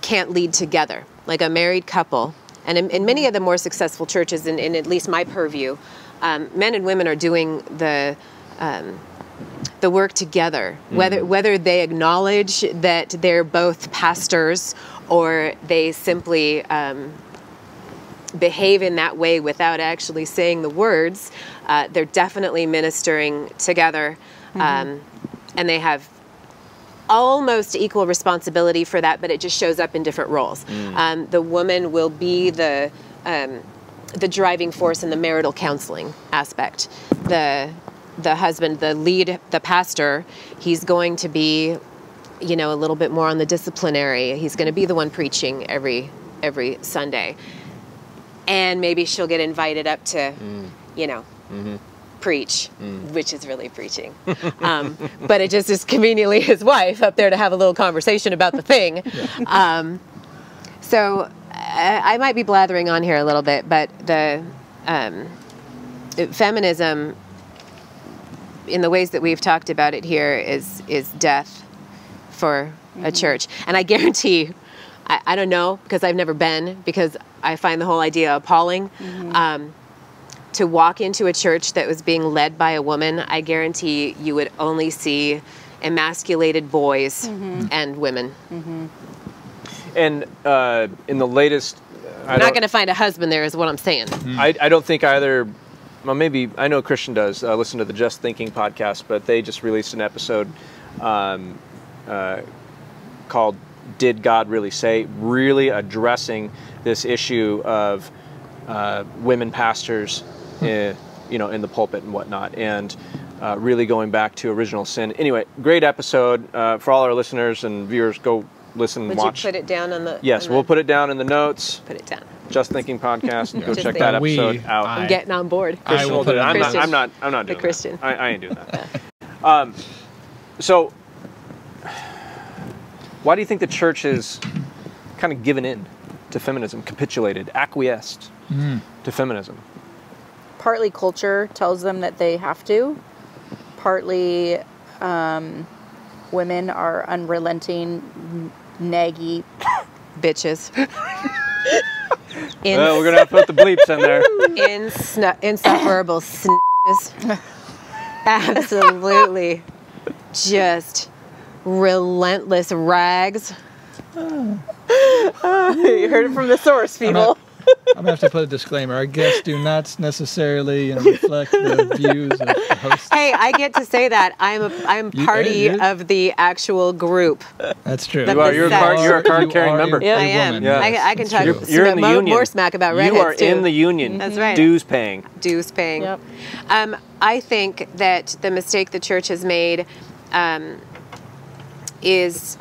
can't lead together. Like a married couple, and in many of the more successful churches, in at least my purview, men and women are doing the work together, whether they acknowledge that they're both pastors or they simply behave in that way without actually saying the words. They're definitely ministering together, and they have almost equal responsibility for that, but it just shows up in different roles. The woman will be the driving force in the marital counseling aspect. The husband, the lead, the pastor, he's going to be, a little bit more on the disciplinary. He's going to be the one preaching every Sunday. And maybe she'll get invited up to, preach, which is really preaching. But it just is conveniently his wife up there to have a little conversation about the thing. So I might be blathering on here a little bit, but the feminism, in the ways that we've talked about it here, is death for a church. And I guarantee, I don't know, because I've never been, because I find the whole idea appalling. To walk into a church that was being led by a woman, I guarantee you would only see emasculated boys and women. And in the latest... I'm not going to find a husband there, is what I'm saying. I don't think either... Well, maybe... I know Christian does listen to the Just Thinking podcast, but they just released an episode called Did God Really Say? Really addressing this issue of women pastors in the pulpit and whatnot, and really going back to original sin. Anyway, great episode. For all our listeners and viewers, go listen and watch. Would you put it down on the... Yes, we'll put it down in the notes. Put it down. Just Thinking podcast, and go Just check think. that episode out. I'm getting on board. Christian will do it. I'm not doing the Christian. that. I ain't doing that. So, why do you think the church has kind of given in to feminism, capitulated, acquiesced to feminism? Partly culture tells them that they have to. Partly women are unrelenting, naggy bitches. Well, we're going to have to put the bleeps in there. Insufferable snitches. Absolutely. Just relentless rags. You heard it from the source, people. I'm going to have to put a disclaimer. Our guests do not necessarily reflect the views of the host. Hey, I get to say that. I'm party of the actual group. That's true. You're a card-carrying member. Yeah, I am. Yes. I can talk you're in the union. More smack about redheads, You are too. in the union. That's right. Dues paying. Dues paying. Yep. I think that the mistake the church has made is...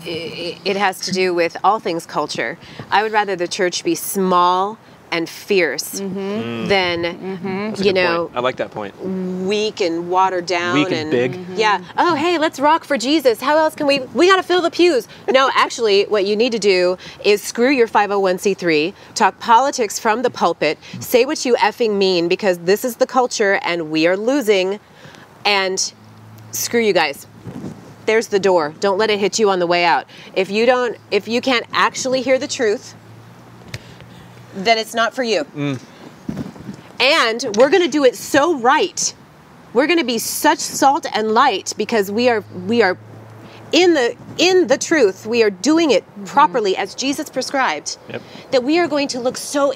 It has to do with all things culture. I would rather the church be small and fierce than, That's a good point. I like that point. weak and watered down. Weak and big. Yeah. Oh, hey, let's rock for Jesus. How else can we got to fill the pews. No, actually, what you need to do is screw your 501c3, talk politics from the pulpit, say what you effing mean, because this is the culture and we are losing, and screw you guys. There's the door. Don't let it hit you on the way out. If you can't actually hear the truth, then it's not for you. And we're going to do it so right. We're going to be such salt and light because we are in the truth. We are doing it properly as Jesus prescribed. Yep. That we are going to look so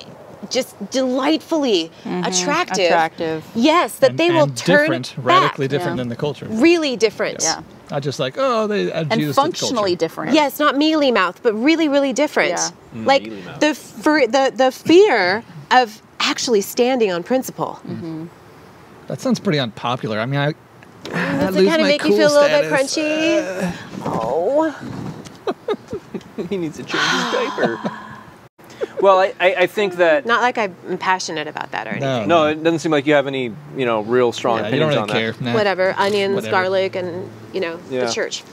just delightfully attractive. Yes, that they will turn different, back. radically different than the culture. Really different. Yeah. Not just like, they add And Jesus to the functionally culture. different. Yes, not mealy mouth, but really, really different. Yeah. Like Mealy mouth. the fear of actually standing on principle. That sounds pretty unpopular. I mean, Does it kind of make you feel a little bit crunchy? Oh. He needs to change his diaper. Well, I think that... Not like I'm passionate about that or anything. No, it doesn't seem like you have any, real strong you opinions don't really on care. that. Nah. Whatever. Onions, Whatever. garlic, and, the church.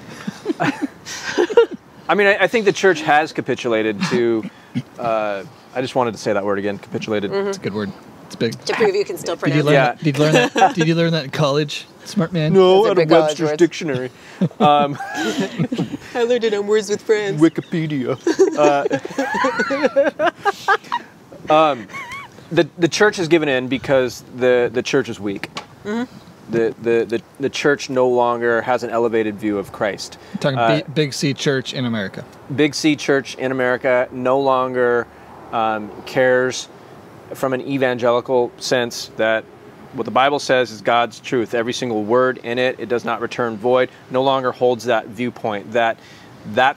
I mean, I think the church has capitulated to... I just wanted to say that word again, capitulated. It's a good word. It's big. To prove you can still Did you pronounce learn it. Yeah. that? Did you learn that? Did you learn that in college, smart man? No, Those are out of big college Webster's words. Dictionary. I learned it on Words with Friends. Wikipedia. The church has given in because the church is weak. The church no longer has an elevated view of Christ. Talking Big C Church in America. Big C Church in America no longer cares from an evangelical sense that what the Bible says is God's truth. Every single word in it, it does not return void. No longer holds that viewpoint. That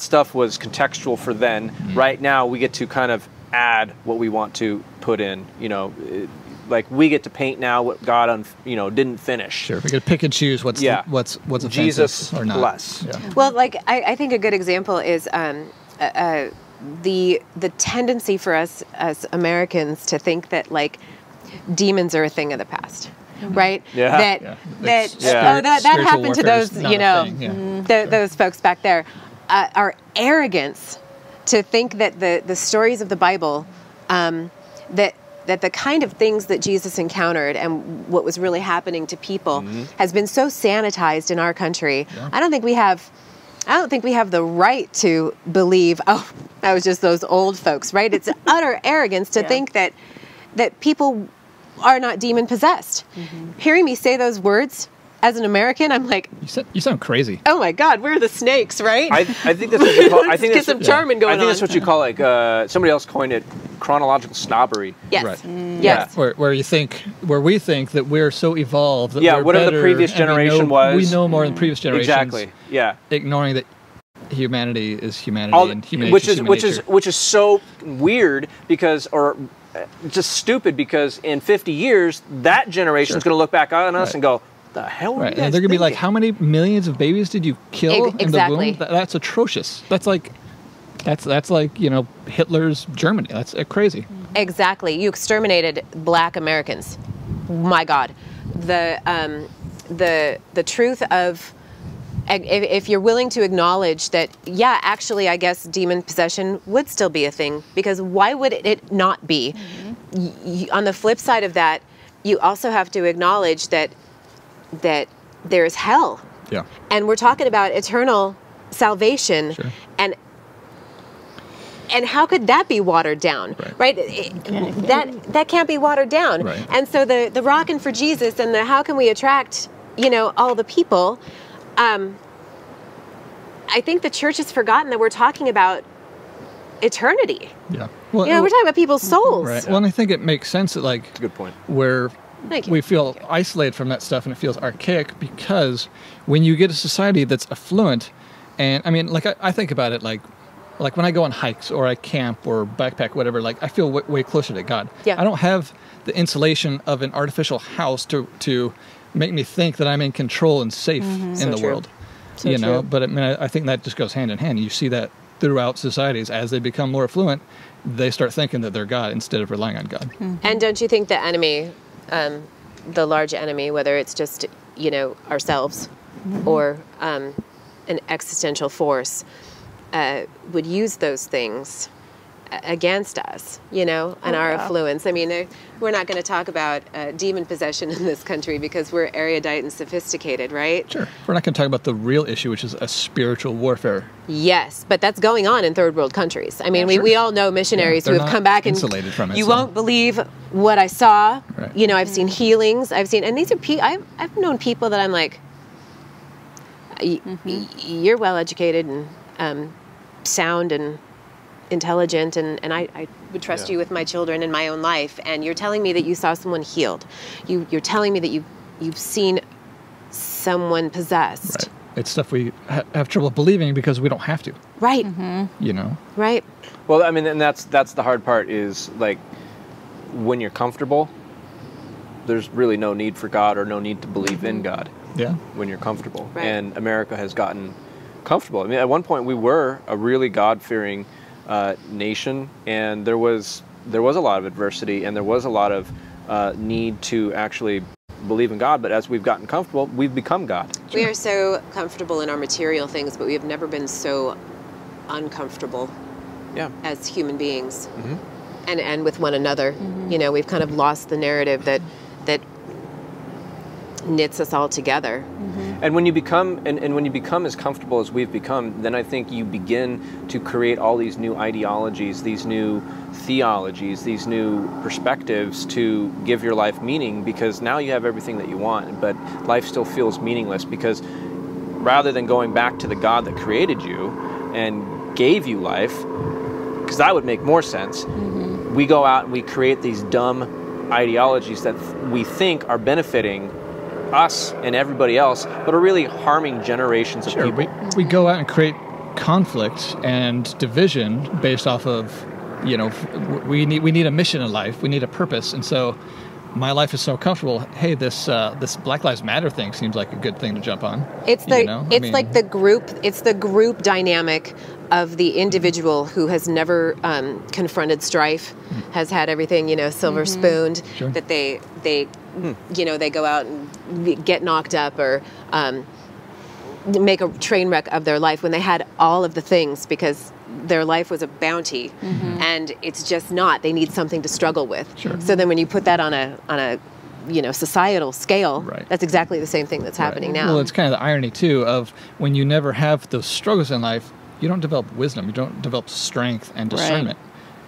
stuff was contextual for then. Right now, we get to kind of add what we want to put in. Like we get to paint now what God didn't finish. Sure, we could pick and choose what's offensive Jesus or not. bless. Yeah. Well, like I think a good example is the tendency for us as Americans to think that like demons are a thing of the past, right? Yeah. That Spiritual happened to warfare is those not a thing, yeah. those folks back there. Our arrogance to think that the stories of the Bible, that the kind of things that Jesus encountered and what was really happening to people has been so sanitized in our country. Yeah. I don't think we have the right to believe, oh, that was just those old folks, right? It's utter arrogance to think that people are not demon possessed. Hearing me say those words as an American, I'm like, you sound crazy. Oh my God, where are the snakes, right? I think that's what you call. I think get some charming going on. I think that's what you call, like, somebody else coined it, chronological snobbery. Yes. Right. Yes. Where we think that we're so evolved that we're whatever better, the previous generation we know more than previous generations. Exactly. Yeah. Ignoring that humanity is humanity, and humanity which is so weird because, or just stupid because in 50 years that generation's going to look back on us and go, the hell were you guys and they're going to be like, how many millions of babies did you kill in the womb? That's atrocious. That's like Hitler's Germany. That's crazy. Exactly. You exterminated Black Americans. My God, the truth of, if you're willing to acknowledge that, yeah, actually, I guess demon possession would still be a thing, because why would it not be? On the flip side of that, you also have to acknowledge that there's hell. Yeah. And we're talking about eternal salvation. Sure. And how could that be watered down, right? That can't be watered down. Right. And so the rockin' for Jesus and the how can we attract, all the people, I think the church has forgotten that we're talking about eternity. Yeah. Well, we're talking about people's souls. Right. Well, and I think it makes sense that, like, that's a good point. Where we feel isolated from that stuff and it feels archaic, because when you get a society that's affluent, and I mean, like, I think about it like when I go on hikes or I camp or backpack, whatever, like, I feel way closer to God. Yeah. I don't have the insulation of an artificial house to make me think that I'm in control and safe in the world. So true. But I mean, I think that just goes hand in hand. You see that throughout societies. As they become more affluent, they start thinking that they're God instead of relying on God. And don't you think the enemy, the large enemy, whether it's just, ourselves or an existential force, would use those things against us, and our affluence. I mean, we're not going to talk about demon possession in this country because we're erudite and sophisticated, right? Sure. We're not going to talk about the real issue, which is a spiritual warfare. Yes, but that's going on in third world countries. I mean, we all know missionaries who have come back and insulated from it, you won't believe what I saw. Right. I've seen healings. And these are I've known people that I'm like, you're well educated and sound and intelligent, and I would trust you with my children and my own life, and you're telling me that you saw someone healed. You're telling me that you've seen someone possessed. Right. It's stuff we have trouble believing because we don't have to. Right. Right. Well, I mean, and that's the hard part is, like, when you're comfortable, there's really no need for God or no need to believe in God. Yeah. When you're comfortable. Right. And America has gotten comfortable. I mean, at one point we were a really God-fearing nation, and there was a lot of adversity, and there was a lot of need to actually believe in God. But as we've gotten comfortable, we've become God. We are so comfortable in our material things, but we have never been so uncomfortable as human beings, and with one another. We've kind of lost the narrative that knits us all together. And when you become as comfortable as we've become, then I think you begin to create all these new ideologies, these new theologies, these new perspectives to give your life meaning, because now you have everything that you want, but life still feels meaningless, because rather than going back to the God that created you and gave you life, because that would make more sense, we go out and we create these dumb ideologies that we think are benefiting us and everybody else, but are really harming generations of people. We go out and create conflict and division based off of, we need a mission in life, we need a purpose, and so my life is so comfortable. Hey, this Black Lives Matter thing seems like a good thing to jump on. It's like the group dynamic of the individual who has never confronted strife, has had everything silver spooned, that they go out and get knocked up or make a train wreck of their life when they had all of the things, because their life was a bounty, and it's just not. They need something to struggle with. Sure. So then when you put that on a societal scale, Right. that's exactly the same thing that's happening now. Well, it's kind of the irony, too, of when you never have those struggles in life, you don't develop wisdom, you don't develop strength and discernment.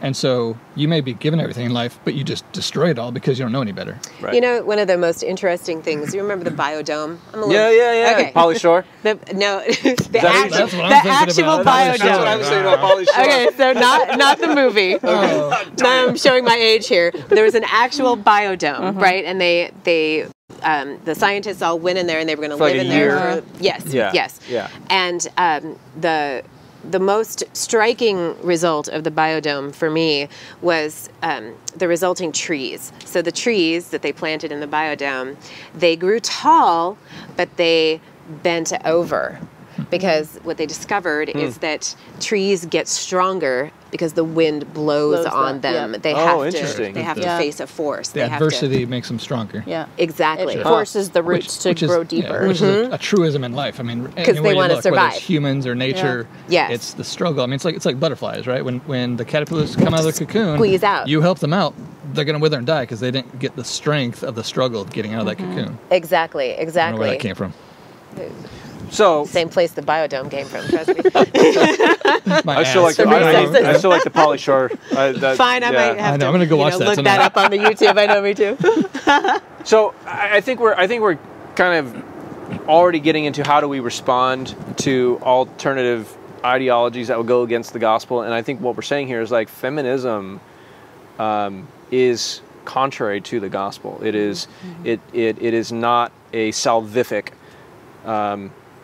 And so you may be given everything in life, but you just destroy it all because you don't know any better. Right. You know, one of the most interesting things, you remember the biodome? Yeah. Okay. Pauly Shore. The That's what I'm actual thinking about. biodome. That's what I'm saying about Pauly Shore. Okay, so not the movie. No, I'm showing my age here. There was an actual biodome, right? And they the scientists all went in there, and they were going to live like in a there. year? Yes. Yeah. And the most striking result of the biodome for me was the resulting trees. So the trees that they planted in the biodome, they grew tall, but they bent over. Because what they discovered is that trees get stronger because the wind blows on them. Yep. They interesting. have to face a force. The adversity makes them stronger. Yeah. Exactly. It forces the roots to grow deeper. Which is a truism in life. I mean, Because they want to survive. whether it's humans or nature, Yes. it's the struggle. I mean, it's like butterflies, right? When the caterpillars come out of the cocoon, Squeeze out. you help them out, they're going to wither and die because they didn't get the strength of the struggle of getting out of that cocoon. Exactly. I don't know where that came from. So Same place the biodome came from, trust me. My I still like ass. the Pauly Shore. Fine, I might have I know, to I'm gonna go watch that look tonight. that up on the YouTube. I know, me too. So I think we're kind of already getting into how do we respond to alternative ideologies that will go against the gospel, and I think what we're saying here is like feminism is contrary to the gospel. It is it is not a salvific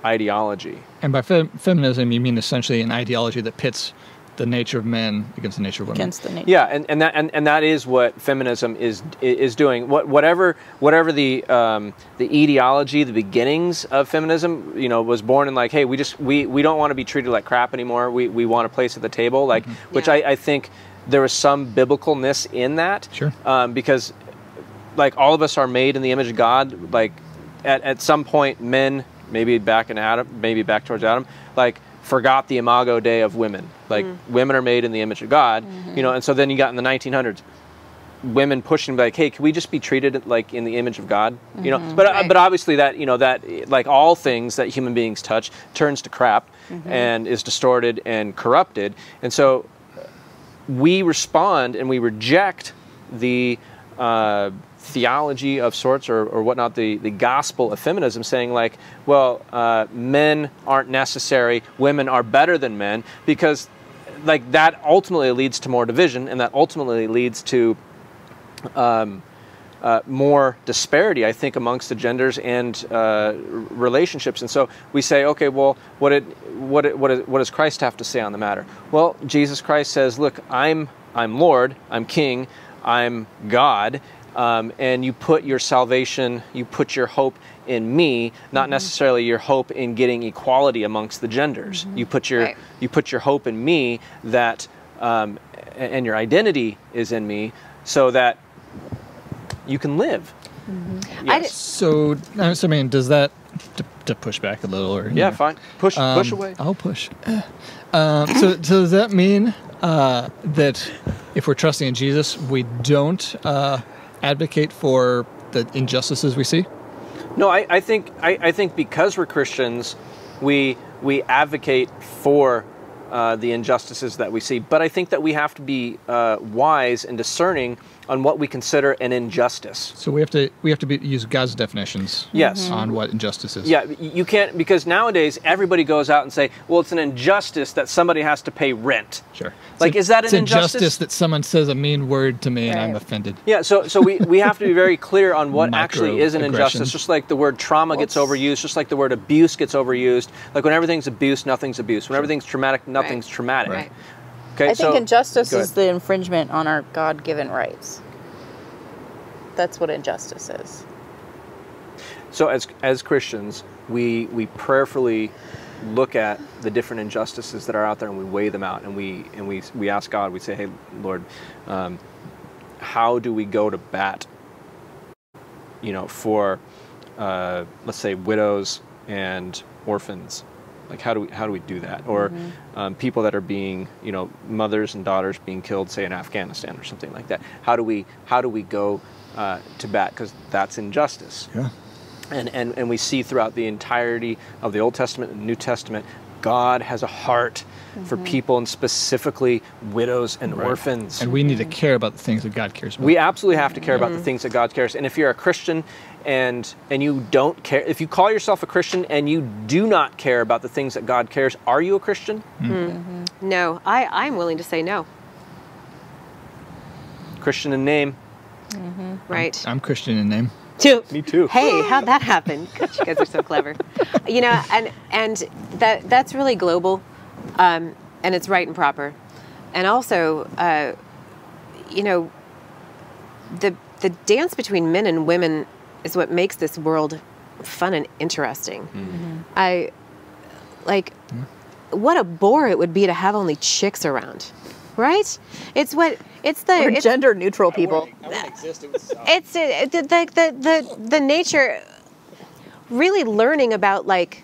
ideology. And by feminism, you mean essentially an ideology that pits the nature of men against the nature of women. Against the nature. Yeah, and that is what feminism is doing. Whatever the etiology, the beginnings of feminism, was born in like, hey, we don't want to be treated like crap anymore. We want a place at the table, like which I think there is some biblicalness in that. Sure. Because like all of us are made in the image of God. Like at some point, men, maybe back towards Adam, like forgot the imago Dei of women. Like women are made in the image of God, and so then you got in the 1900s, women pushing like, hey, can we just be treated like in the image of God? But obviously that that like all things that human beings touch turns to crap and is distorted and corrupted, and so we respond and we reject the theology of sorts or whatnot, the gospel of feminism, saying like, well, men aren't necessary, women are better than men, because like that ultimately leads to more division, and that ultimately leads to more disparity, I think, amongst the genders and relationships. And so we say, okay, well, what does Christ have to say on the matter? Well, Jesus Christ says, look, I'm Lord, I'm King, I'm God. And you put your salvation, you put your hope in me, not necessarily your hope in getting equality amongst the genders. You put your hope in me that, and your identity is in me, so that you can live. Yes. So I mean, does that to push back a little? Or Fine. Push away. I'll push. So does that mean that if we're trusting in Jesus, we don't advocate for the injustices we see? No, I think because we're Christians, we advocate for the injustices that we see. But I think that we have to be wise and discerning on what we consider an injustice. So we have to use God's definitions. Yes. On what injustice is. Yeah, you can't, because nowadays everybody goes out and say, well, it's an injustice that somebody has to pay rent. Sure. Like, is that an injustice? It's injustice that someone says a mean word to me and I'm offended. Yeah, so we have to be very clear on what actually is an injustice. Microaggressions. Just like the word trauma gets overused, just like the word abuse gets overused. Like when everything's abuse, nothing's abuse. When everything's traumatic, nothing's traumatic. Right. Okay, I think injustice go is the infringement on our God-given rights. That's what injustice is. So as Christians, we prayerfully look at the different injustices that are out there and we weigh them out, and we ask God, we say, hey, Lord, how do we go to bat, for let's say widows and orphans Like how do we do that? Or people that are being, mothers and daughters being killed, say in Afghanistan or something like that. How do we go to bat? Because that's injustice. Yeah. And we see throughout the entirety of the Old Testament and New Testament, God has a heart for people, and specifically widows and orphans. And we need to care about the things that God cares about. We absolutely have to care about the things that God cares. And if you're a Christian and you don't care, if you call yourself a Christian and you do not care about the things that God cares, are you a Christian? No, I'm willing to say no. Christian in name. Right. I'm Christian in name. Me too. Hey, how'd that happen? God, you guys are so clever. And that's really global, and it's right and proper. And also, the dance between men and women is what makes this world fun and interesting. What a bore it would be to have only chicks around, right? We're gender neutral people. It's the nature, really learning about like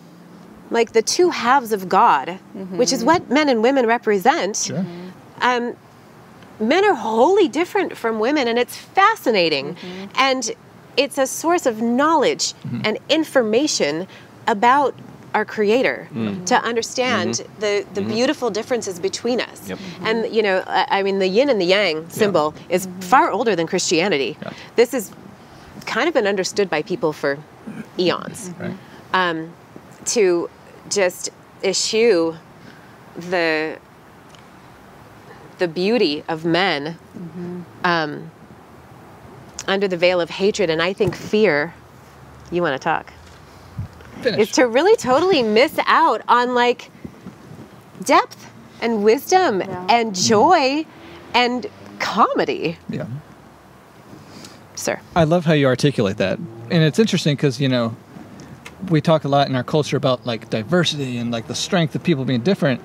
the two halves of God, which is what men and women represent. Sure. Men are wholly different from women, and it's fascinating. And it's a source of knowledge and information about our Creator to understand the beautiful differences between us. Yep. And, the yin and the yang symbol is far older than Christianity. Yeah. This has kind of been understood by people for eons. Right. To just eschew the beauty of men under the veil of hatred, and I think fear. You want to talk? Finish. Is to really totally miss out on depth and wisdom and joy and comedy. Yeah. Sir. I love how you articulate that. And it's interesting because, we talk a lot in our culture about diversity and the strength of people being different,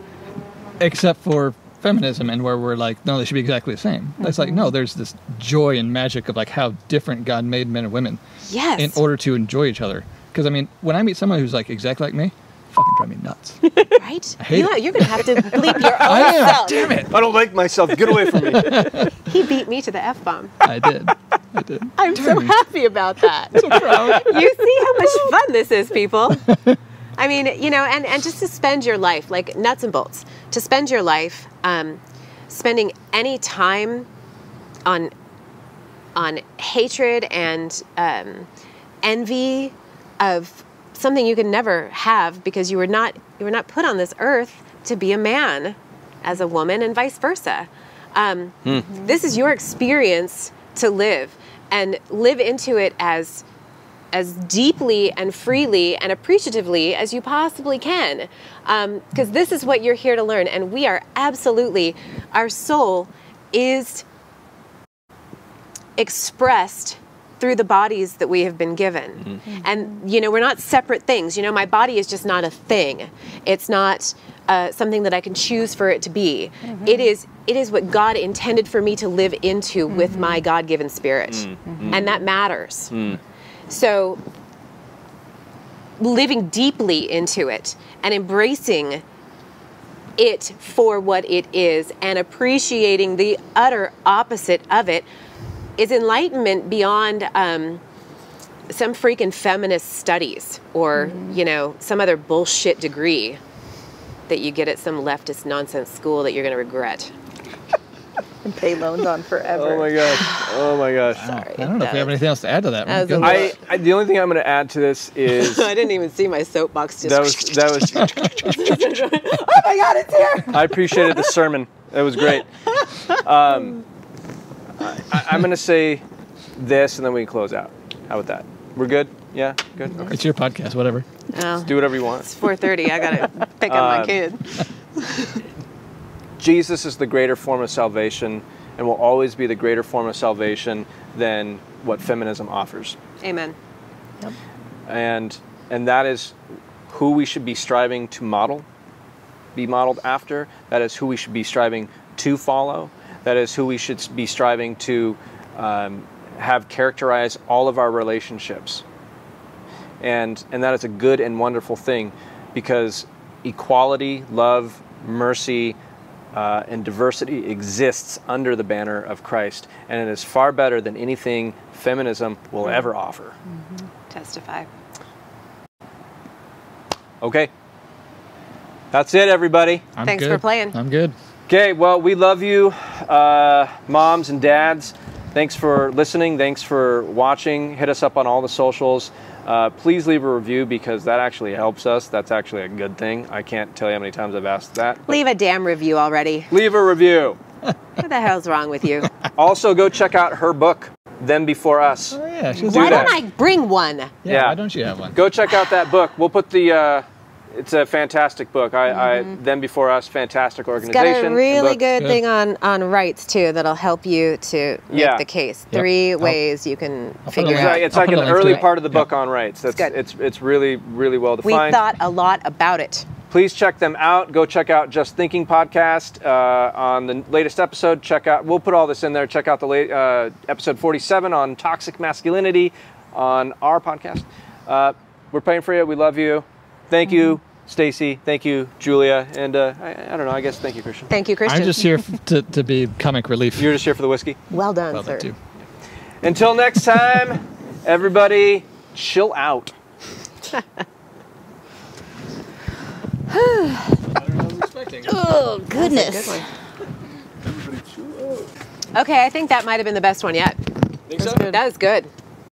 except for feminism, and where we're no, they should be exactly the same. It's no, there's this joy and magic of how different God made men and women. Yes. In order to enjoy each other. Because when I meet someone who's exactly like me, fucking drive me nuts. Right? I hate it. You're going to have to bleep your own I am. self. Damn it. I don't like myself. Get away from me. He beat me to the F-bomb. I did. I'm so happy about that. So proud. You see how much fun this is, people. I mean, and just to spend your life, nuts and bolts, to spend your life spending any time on hatred and envy of something you could never have, because you were not put on this earth to be a man as a woman, and vice versa. This is your experience to live, and live into it as deeply and freely and appreciatively as you possibly can, because this is what you're here to learn. And we are absolutely, our soul is expressed through the bodies that we have been given. And, we're not separate things. My body is just not a thing. It's not something that I can choose for it to be. It is what God intended for me to live into with my God-given spirit. And that matters. So living deeply into it and embracing it for what it is and appreciating the utter opposite of it is enlightenment beyond some freaking feminist studies or, some other bullshit degree that you get at some leftist nonsense school that you're going to regret. And pay loans on forever. Oh my gosh. Sorry, I don't know if we have anything else to add to that. The only thing I'm going to add to this is I didn't even see my soapbox. that was Oh my God, it's here. I appreciated the sermon. It was great. I'm going to say this, and then we can close out. How about that? We're good? Yeah? Good? Okay. It's your podcast, whatever. Oh, Do whatever you want. it's 4:30. I got to pick up my kid. Jesus is the greater form of salvation and will always be the greater form of salvation than what feminism offers. Amen. Yep. And that is who we should be striving to be modeled after. That is who we should be striving to follow. That is who we should be striving to have characterize all of our relationships. And that is a good and wonderful thing, because equality, love, mercy, and diversity exists under the banner of Christ, and it is far better than anything feminism will ever offer. Testify. Okay. That's it, everybody. Thanks for playing. I'm good. Okay, well, we love you, moms and dads. Thanks for listening. Thanks for watching. Hit us up on all the socials. Please leave a review because that actually helps us. That's actually a good thing. I can't tell you how many times I've asked that. Leave a damn review already. Leave a review. What the hell's wrong with you? Also, go check out her book, Them Before Us. Oh, yeah. Why don't I bring one? Yeah. Why don't you have one? Go check out that book. We'll put the... it's a fantastic book. Them Before Us, fantastic organization. It's got a really good thing on rights, too, that'll help you to make the case. 3 ways you can figure out. It's like an early part of the book on rights. That's good. It's really, really well defined. We thought a lot about it. Please check them out. Go check out Just Thinking podcast on the latest episode. We'll put all this in there. Check out the episode 47 on toxic masculinity on our podcast. We're praying for you. We love you. Thank you, Stacy. Thank you, Julia. And I don't know, I guess thank you, Christian. Thank you, Christian. I'm just here to be comic relief. You're just here for the whiskey? Well done, sir. Too. Until next time, everybody, chill out. Oh, goodness. Okay, I think that might have been the best one yet. Think so? That was good.